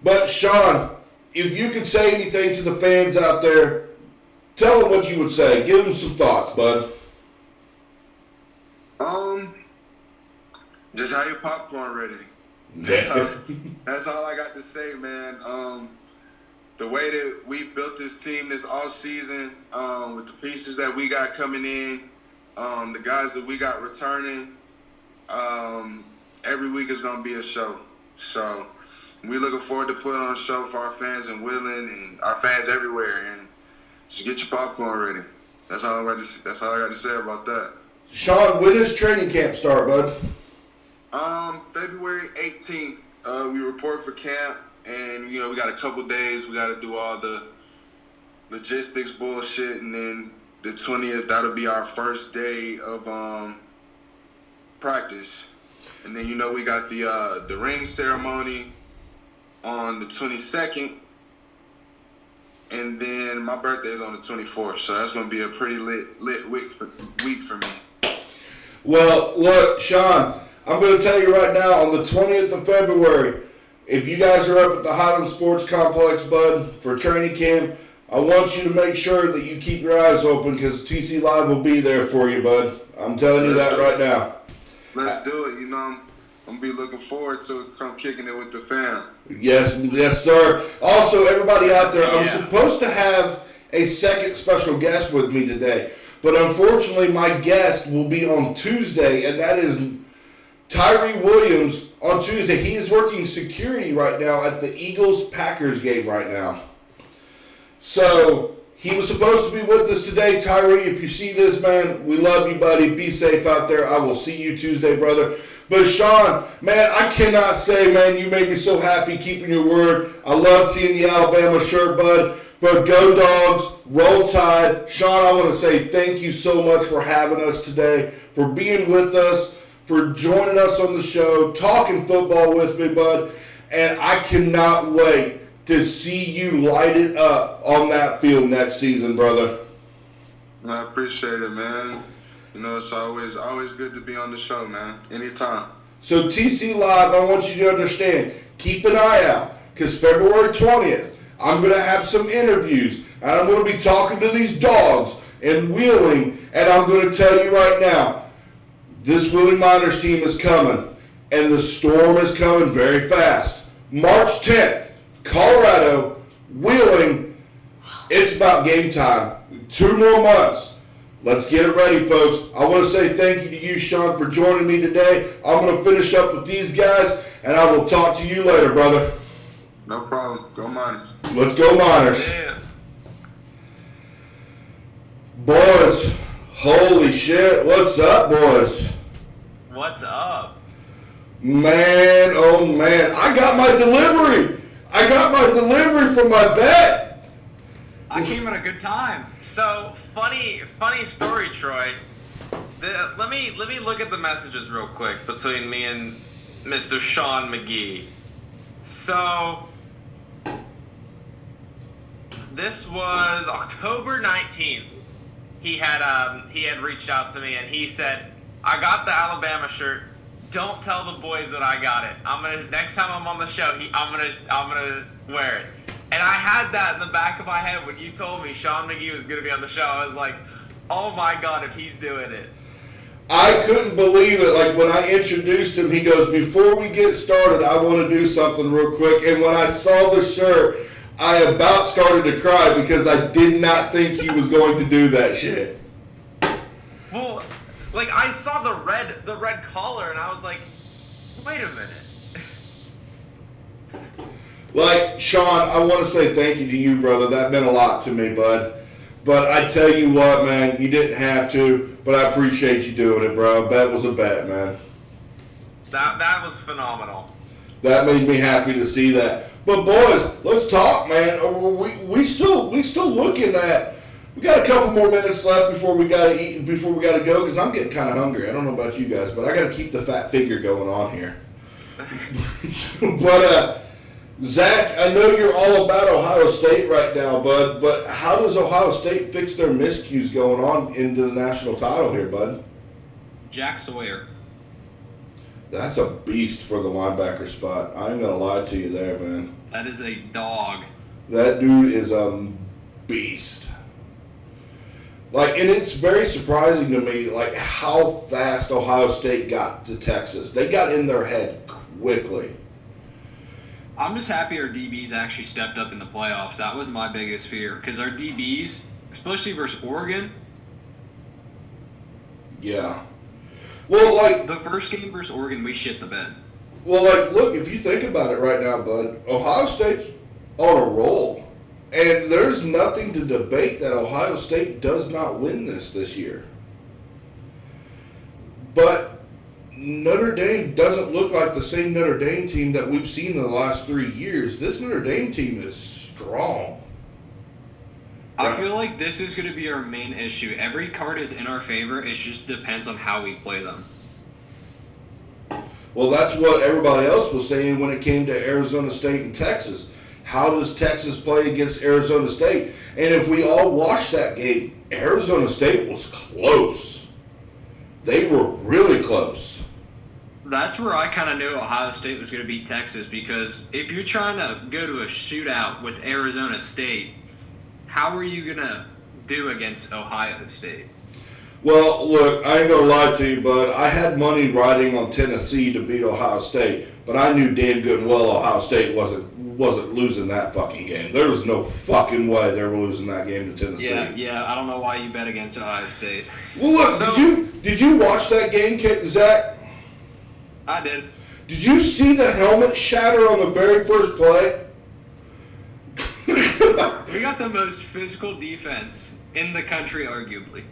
[SPEAKER 1] But Shawn, if you could say anything to the fans out there, tell them what you would say. Give them some thoughts, bud.
[SPEAKER 4] Just have your popcorn ready. That's all I got to say, man. The way that we built this team this offseason, with the pieces that we got coming in, the guys that we got returning, every week is going to be a show. So we're looking forward to putting on a show for our fans in Wheeling and our fans everywhere. And just get your popcorn ready. That's all I got to say about that.
[SPEAKER 1] Shawn, when does training camp start, bud?
[SPEAKER 4] February 18th, we report for camp, and we got a couple days. We got to do all the logistics bullshit, and then the 20th, that'll be our first day of practice. And then we got the ring ceremony on the 22nd. And then my birthday is on the 24th, so that's going to be a pretty lit week for me.
[SPEAKER 1] Well, look, Shawn, I'm going to tell you right now, on the 20th of February, if you guys are up at the Highland Sports Complex, bud, for training camp, I want you to make sure that you keep your eyes open because TC Live will be there for you, bud. I'm telling you that right now.
[SPEAKER 4] Let's do it. I'm going to be looking forward to come kicking it with the fam.
[SPEAKER 1] Yes, sir. Also, everybody out there, I'm supposed to have a second special guest with me today, but unfortunately, my guest will be on Tuesday, and that is Tyree Williams on Tuesday, he is working security right now at the Eagles-Packers game right now. So he was supposed to be with us today. Tyree, if you see this, man, we love you, buddy. Be safe out there. I will see you Tuesday, brother. But Shawn, man, I cannot say, man, you made me so happy keeping your word. I love seeing the Alabama shirt, bud. But go Dogs, roll Tide. Shawn, I want to say thank you so much for having us today, for being with us, for joining us on the show, talking football with me, bud. And I cannot wait to see you light it up on that field next season, brother.
[SPEAKER 4] I appreciate it, man. You know, it's always good to be on the show, man. Anytime.
[SPEAKER 1] So TC Live, I want you to understand, keep an eye out, because February 20th, I'm going to have some interviews, and I'm going to be talking to these dogs in Wheeling, and I'm going to tell you right now, this Wheeling Miners team is coming, and the storm is coming very fast. March 10th, Colorado, Wheeling, it's about game time. 2 more months. Let's get it ready, folks. I want to say thank you to you, Shawn, for joining me today. I'm going to finish up with these guys, and I will talk to you later, brother.
[SPEAKER 4] No problem. Go Miners.
[SPEAKER 1] Let's go, Miners.
[SPEAKER 2] Yeah.
[SPEAKER 1] Boys, holy shit. What's up, boys?
[SPEAKER 6] What's up?
[SPEAKER 1] Man, oh man. I got my delivery. I got my delivery from my bet.
[SPEAKER 3] I came at a good time.
[SPEAKER 6] So funny story, Troy. Let me look at the messages real quick between me and Mr. Shawn Mcgee. So this was October 19th. He had reached out to me and he said, "I got the Alabama shirt. Don't tell the boys that I got it. Next time I'm on the show, I'm gonna wear it." And I had that in the back of my head when you told me Shawn Mcgee was going to be on the show. I was like, oh my God, if he's doing it.
[SPEAKER 1] I couldn't believe it. Like when I introduced him, he goes, "Before we get started, I want to do something real quick." And when I saw the shirt, I about started to cry because I did not think he was going to do that shit.
[SPEAKER 6] Well, like I saw the red collar and I was like, wait a minute.
[SPEAKER 1] Like, Shawn, I want to say thank you to you, brother. That meant a lot to me, bud. But I tell you what, man, you didn't have to, but I appreciate you doing it, bro. A bet was a bet, man.
[SPEAKER 6] That was phenomenal.
[SPEAKER 1] That made me happy to see that. But boys, let's talk, man. We still looking at. We got a couple more minutes left before we gotta eat, before we gotta go, because I'm getting kind of hungry. I don't know about you guys, but I gotta keep the fat figure going on here. But Zach, I know you're all about Ohio State right now, bud, but how does Ohio State fix their miscues going on into the national title here, bud?
[SPEAKER 3] Jack Sawyer.
[SPEAKER 1] That's a beast for the linebacker spot. I ain't gonna lie to you there, man.
[SPEAKER 3] That is a dog.
[SPEAKER 1] That dude is a beast. Like, and it's very surprising to me, like, how fast Ohio State got to Texas. They got in their head quickly.
[SPEAKER 3] I'm just happy our DBs actually stepped up in the playoffs. That was my biggest fear, because our DBs, especially versus Oregon.
[SPEAKER 1] Yeah. Well, like,
[SPEAKER 3] The first game versus Oregon, we shit the bed.
[SPEAKER 1] well, like, look, if you think about it right now, bud, Ohio State's on a roll. And there's nothing to debate that Ohio State does not win this year. But Notre Dame doesn't look like the same Notre Dame team that we've seen in the last 3 years. This Notre Dame team is strong.
[SPEAKER 3] I feel like this is going to be our main issue. Every card is in our favor. It just depends on how we play them.
[SPEAKER 1] Well, that's what everybody else was saying when it came to Arizona State and Texas. How does Texas play against Arizona State? And if we all watched that game, Arizona State was close. They were really close.
[SPEAKER 3] That's where I kind of knew Ohio State was going to beat Texas, because if you're trying to go to a shootout with Arizona State, how are you going to do against Ohio State?
[SPEAKER 1] Well, look, I ain't gonna lie to you, bud. I had money riding on Tennessee to beat Ohio State, but I knew damn good and well Ohio State wasn't losing that fucking game. There was no fucking way they were losing that game to Tennessee.
[SPEAKER 3] Yeah, I don't know why you bet against Ohio State.
[SPEAKER 1] Well, look, did you watch that game, Zach?
[SPEAKER 3] I did.
[SPEAKER 1] Did you see the helmet shatter on the very first play?
[SPEAKER 3] We got the most physical defense in the country, arguably.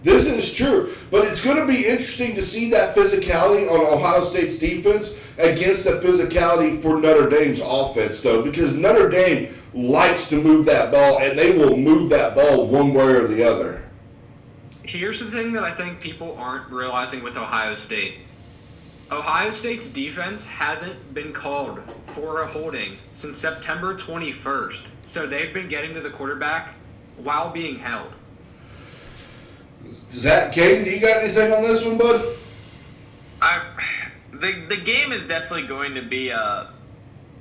[SPEAKER 1] This is true, but it's going to be interesting to see that physicality on Ohio State's defense against the physicality for Notre Dame's offense, though, because Notre Dame likes to move that ball, and they will move that ball one way or the other.
[SPEAKER 3] Here's the thing that I think people aren't realizing with Ohio State. Ohio State's defense hasn't been called for a holding since September 21st, so they've been getting to the quarterback while being held.
[SPEAKER 1] Zach, Caden, do you got anything on this one, bud?
[SPEAKER 6] The game is definitely going to be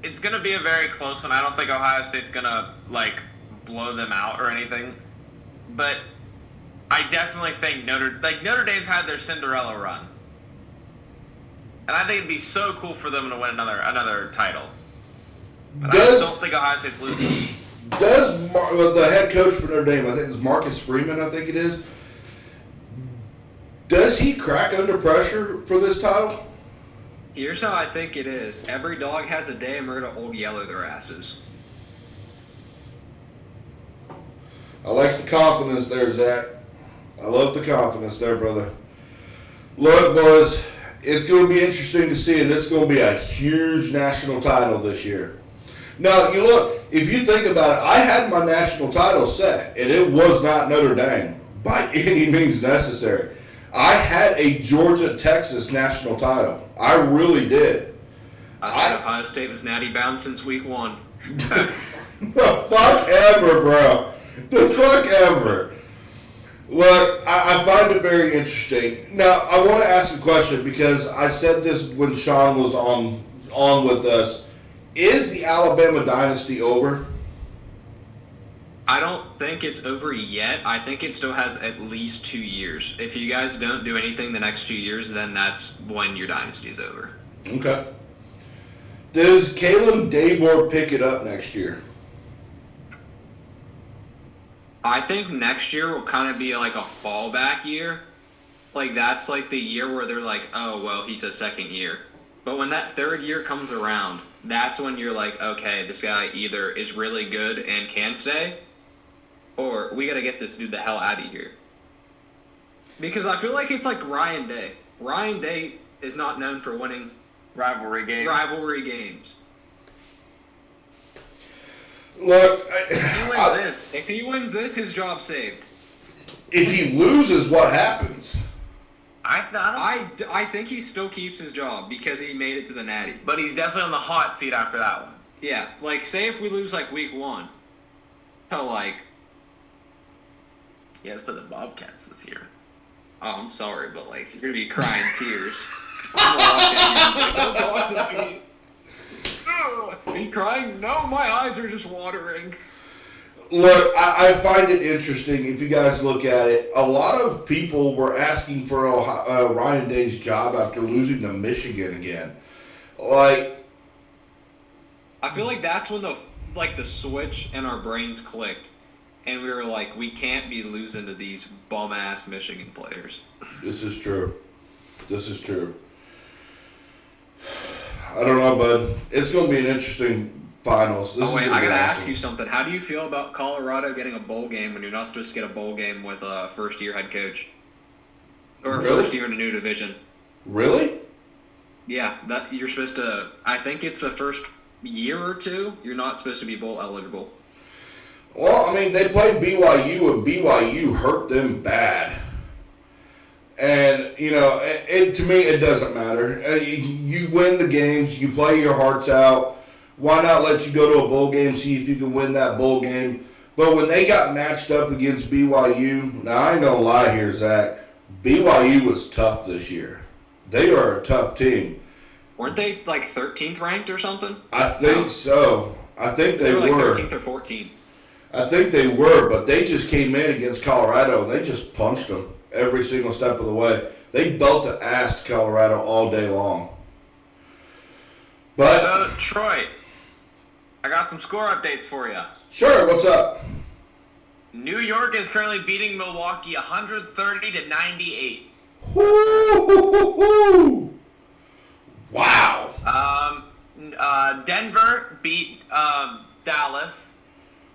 [SPEAKER 6] it's going to be a very close one. I don't think Ohio State's going to like blow them out or anything, but I definitely think Notre Dame's had their Cinderella run, and I think it'd be so cool for them to win another title. But I don't think Ohio State's losing.
[SPEAKER 1] Does the head coach for Notre Dame, I think it's Marcus Freeman, I think it is. Does he crack under pressure for this title?
[SPEAKER 3] Here's how I think it is. Every dog has a day, and we're going to Old Yeller their asses.
[SPEAKER 1] I like the confidence there, Zach. I love the confidence there, brother. Look, boys, it's going to be interesting to see, and this is going to be a huge national title this year. Now, you look, if you think about it, I had my national title set, and it was not Notre Dame by any means necessary. I had a Georgia-Texas national title. I really did.
[SPEAKER 3] I said Ohio State was natty bound since week 1.
[SPEAKER 1] The fuck ever, bro. The fuck ever. Look, I find it very interesting. Now, I want to ask a question because I said this when Shawn was on with us. Is the Alabama dynasty over?
[SPEAKER 3] I don't think it's over yet. I think it still has at least 2 years. If you guys don't do anything the next 2 years, then that's when your dynasty is over.
[SPEAKER 1] Okay. Does Caleb Daymore pick it up next year?
[SPEAKER 3] I think next year will kind of be like a fallback year. Like, that's like the year where they're like, oh, well, he's a second year. But when that third year comes around, that's when you're like, okay, this guy either is really good and can stay, or we got to get this dude the hell out of here. Because I feel like it's like Ryan Day. Ryan Day is not known for winning
[SPEAKER 6] Rivalry
[SPEAKER 3] games.
[SPEAKER 1] Look,
[SPEAKER 3] If he wins this, his job's saved.
[SPEAKER 1] If he loses, what happens?
[SPEAKER 3] I think he still keeps his job because he made it to the Natty.
[SPEAKER 6] But he's definitely on the hot seat after that one.
[SPEAKER 3] Yeah, like, say if we lose, like, week 1 to, like...
[SPEAKER 6] He has to the Bobcats this year.
[SPEAKER 3] Oh, I'm sorry, but, like, you're going to be crying tears. I'm gonna walk in and be like, are you crying? No, my eyes are just watering.
[SPEAKER 1] Look, I find it interesting. If you guys look at it, a lot of people were asking for Ryan Day's job after losing to Michigan again. Like,
[SPEAKER 3] I feel like that's when the switch in our brains clicked, and we were like, we can't be losing to these bum-ass Michigan players.
[SPEAKER 1] This is true. I don't know, bud. It's going to be an interesting finals.
[SPEAKER 3] I gotta ask you something. How do you feel about Colorado getting a bowl game when you're not supposed to get a bowl game with a first-year head coach? Or
[SPEAKER 1] Really?
[SPEAKER 3] first year in a new division?
[SPEAKER 1] Really?
[SPEAKER 3] Yeah, that you're supposed to. I think it's the first year or two. You're not supposed to be bowl eligible.
[SPEAKER 1] Well, I mean, they played BYU, and BYU hurt them bad. And, you know, to me, it doesn't matter. You win the games. You play your hearts out. Why not let you go to a bowl game, see if you can win that bowl game? But when they got matched up against BYU, now I ain't going to lie here, Zach, BYU was tough this year. They are a tough team.
[SPEAKER 3] Weren't they like 13th ranked or something?
[SPEAKER 1] I think so. I think they
[SPEAKER 3] were. Like
[SPEAKER 1] were.
[SPEAKER 3] 13th or 14th.
[SPEAKER 1] I think they were, but they just came in against Colorado and they just punched them every single step of the way. They belted ass to Colorado all day long. But
[SPEAKER 6] So, Troy, I got some score updates for you.
[SPEAKER 1] sure, what's up?
[SPEAKER 6] New York is currently beating Milwaukee 130-98.
[SPEAKER 1] Woo-hoo-hoo-hoo.
[SPEAKER 6] beat Dallas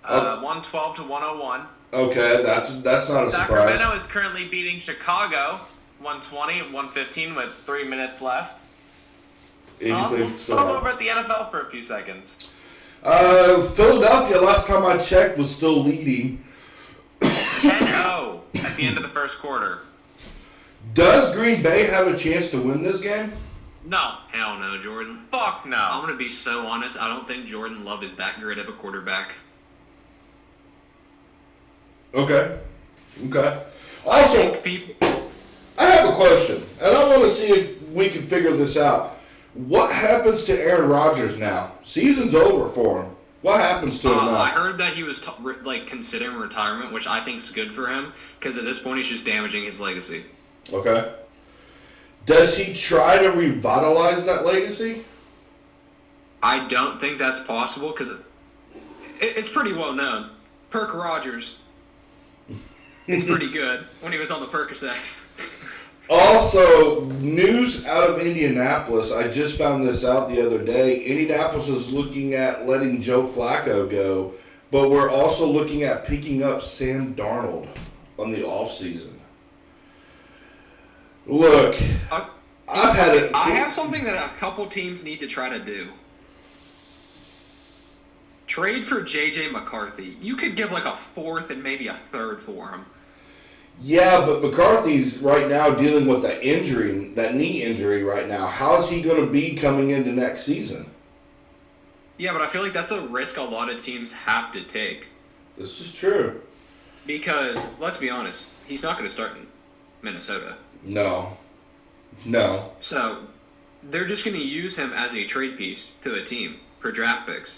[SPEAKER 6] 112 to 101.
[SPEAKER 1] Okay, that's not a
[SPEAKER 6] Sacramento
[SPEAKER 1] surprise.
[SPEAKER 6] is currently beating Chicago 120, 115 with 3 minutes left. Let's stop over at the NFL for a few seconds.
[SPEAKER 1] Philadelphia, last time I checked, was still leading.
[SPEAKER 6] 10-0 at the end of the first quarter.
[SPEAKER 1] Does Green Bay have a chance to win this game?
[SPEAKER 6] No.
[SPEAKER 2] Hell no, Jordan.
[SPEAKER 6] Fuck no.
[SPEAKER 2] I'm gonna be so honest. I don't think Jordan Love is that great of a quarterback.
[SPEAKER 1] Okay.
[SPEAKER 6] I
[SPEAKER 1] Also,
[SPEAKER 6] think people.
[SPEAKER 1] I have a question, and I want to see if we can figure this out. What happens to Aaron Rodgers now? Season's over for him. What happens to him
[SPEAKER 2] I
[SPEAKER 1] now?
[SPEAKER 2] heard that he was considering retirement, which I think is good for him because at this point he's just damaging his legacy.
[SPEAKER 1] Okay. Does he try to revitalize that legacy?
[SPEAKER 2] I don't think that's possible because it's pretty well known. Perk Rogers is pretty good when he was on the Percocets.
[SPEAKER 1] Also, news out of Indianapolis. I just found this out the other day. Indianapolis is looking at letting Joe Flacco go, but we're also looking at picking up Sam Darnold on the offseason. Look, I've had it.
[SPEAKER 2] I have something that a couple teams need to try to do. Trade for J.J. McCarthy. You could give like a fourth and maybe a third for him.
[SPEAKER 1] Yeah, but McCarthy's right now dealing with that injury, that knee injury right now. How is he going to be coming into next season?
[SPEAKER 2] Yeah, but I feel like that's a risk a lot of teams have to take.
[SPEAKER 1] This is true.
[SPEAKER 2] Because, let's be honest, he's not going to start in Minnesota.
[SPEAKER 1] No.
[SPEAKER 2] So, they're just going to use him as a trade piece to a team for draft picks.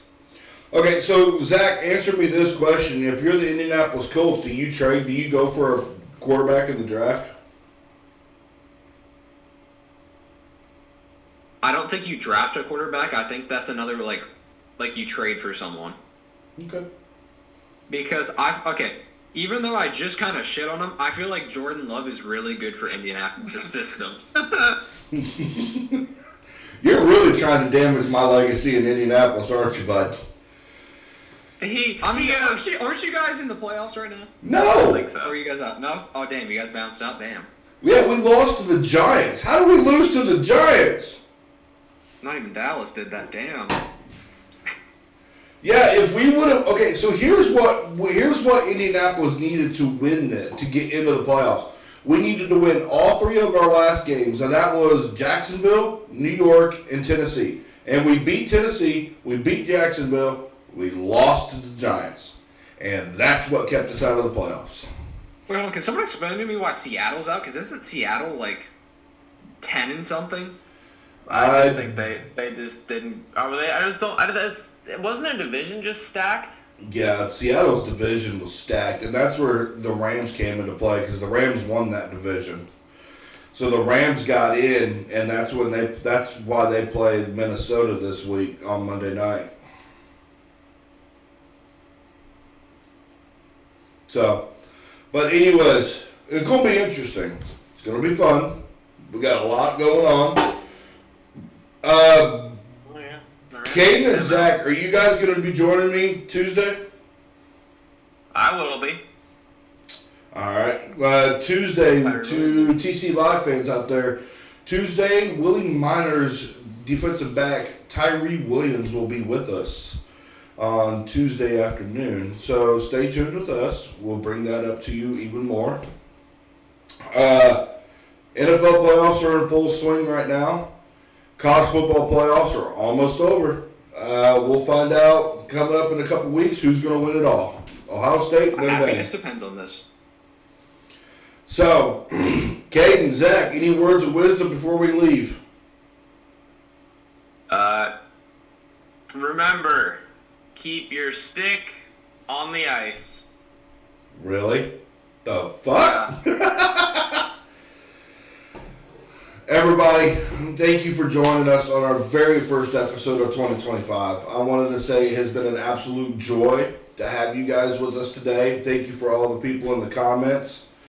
[SPEAKER 1] Okay, so Zach, answer me this question. If you're the Indianapolis Colts, do you trade? Do you go for a quarterback in the draft?
[SPEAKER 2] I don't think you draft a quarterback. I think that's another, like you trade for someone.
[SPEAKER 1] Okay.
[SPEAKER 2] Because even though I just kind of shit on him, I feel like Jordan Love is really good for Indianapolis' system.
[SPEAKER 1] You're really trying to damage my legacy in Indianapolis, aren't you, bud?
[SPEAKER 2] Aren't you guys in the playoffs right now?
[SPEAKER 1] No.
[SPEAKER 2] I don't think so. Or are you guys out? No? Oh, damn, you guys bounced out? Damn.
[SPEAKER 1] Yeah, we lost to the Giants. How did we lose to the Giants?
[SPEAKER 2] Not even Dallas did that. Damn.
[SPEAKER 1] Yeah, if we would have. Okay, so here's what Indianapolis needed to win to get into the playoffs. We needed to win all three of our last games, and that was Jacksonville, New York, and Tennessee. And we beat Tennessee, we beat Jacksonville, we lost to the Giants. And that's what kept us out of the playoffs.
[SPEAKER 2] Well, can someone explain to me why Seattle's out? Because isn't Seattle like 10 and something?
[SPEAKER 6] I just think they just didn't. Wasn't their division just stacked?
[SPEAKER 1] Yeah, Seattle's division was stacked, and that's where the Rams came into play because the Rams won that division. So the Rams got in, and that's why they play Minnesota this week on Monday night. So, but anyways, it's gonna be interesting. It's gonna be fun. We got a lot going on. Caden and Zach, are you guys going to be joining me Tuesday?
[SPEAKER 6] I will be.
[SPEAKER 1] All right. Tuesday, to TC Live fans out there, Tuesday, Willie Miners defensive back Tyree Williams will be with us on Tuesday afternoon. So stay tuned with us. We'll bring that up to you even more. NFL playoffs are in full swing right now. College football playoffs are almost over. We'll find out coming up in a couple weeks who's going to win it all. Ohio State, Notre Dame.
[SPEAKER 2] Happiness depends on this.
[SPEAKER 1] So, Caden, Zach, any words of wisdom before we leave?
[SPEAKER 6] Remember, keep your stick on the ice.
[SPEAKER 1] Really? The fuck? Everybody, thank you for joining us on our very first episode of 2025. I wanted to say it has been an absolute joy to have you guys with us today. Thank you for all the people in the comments.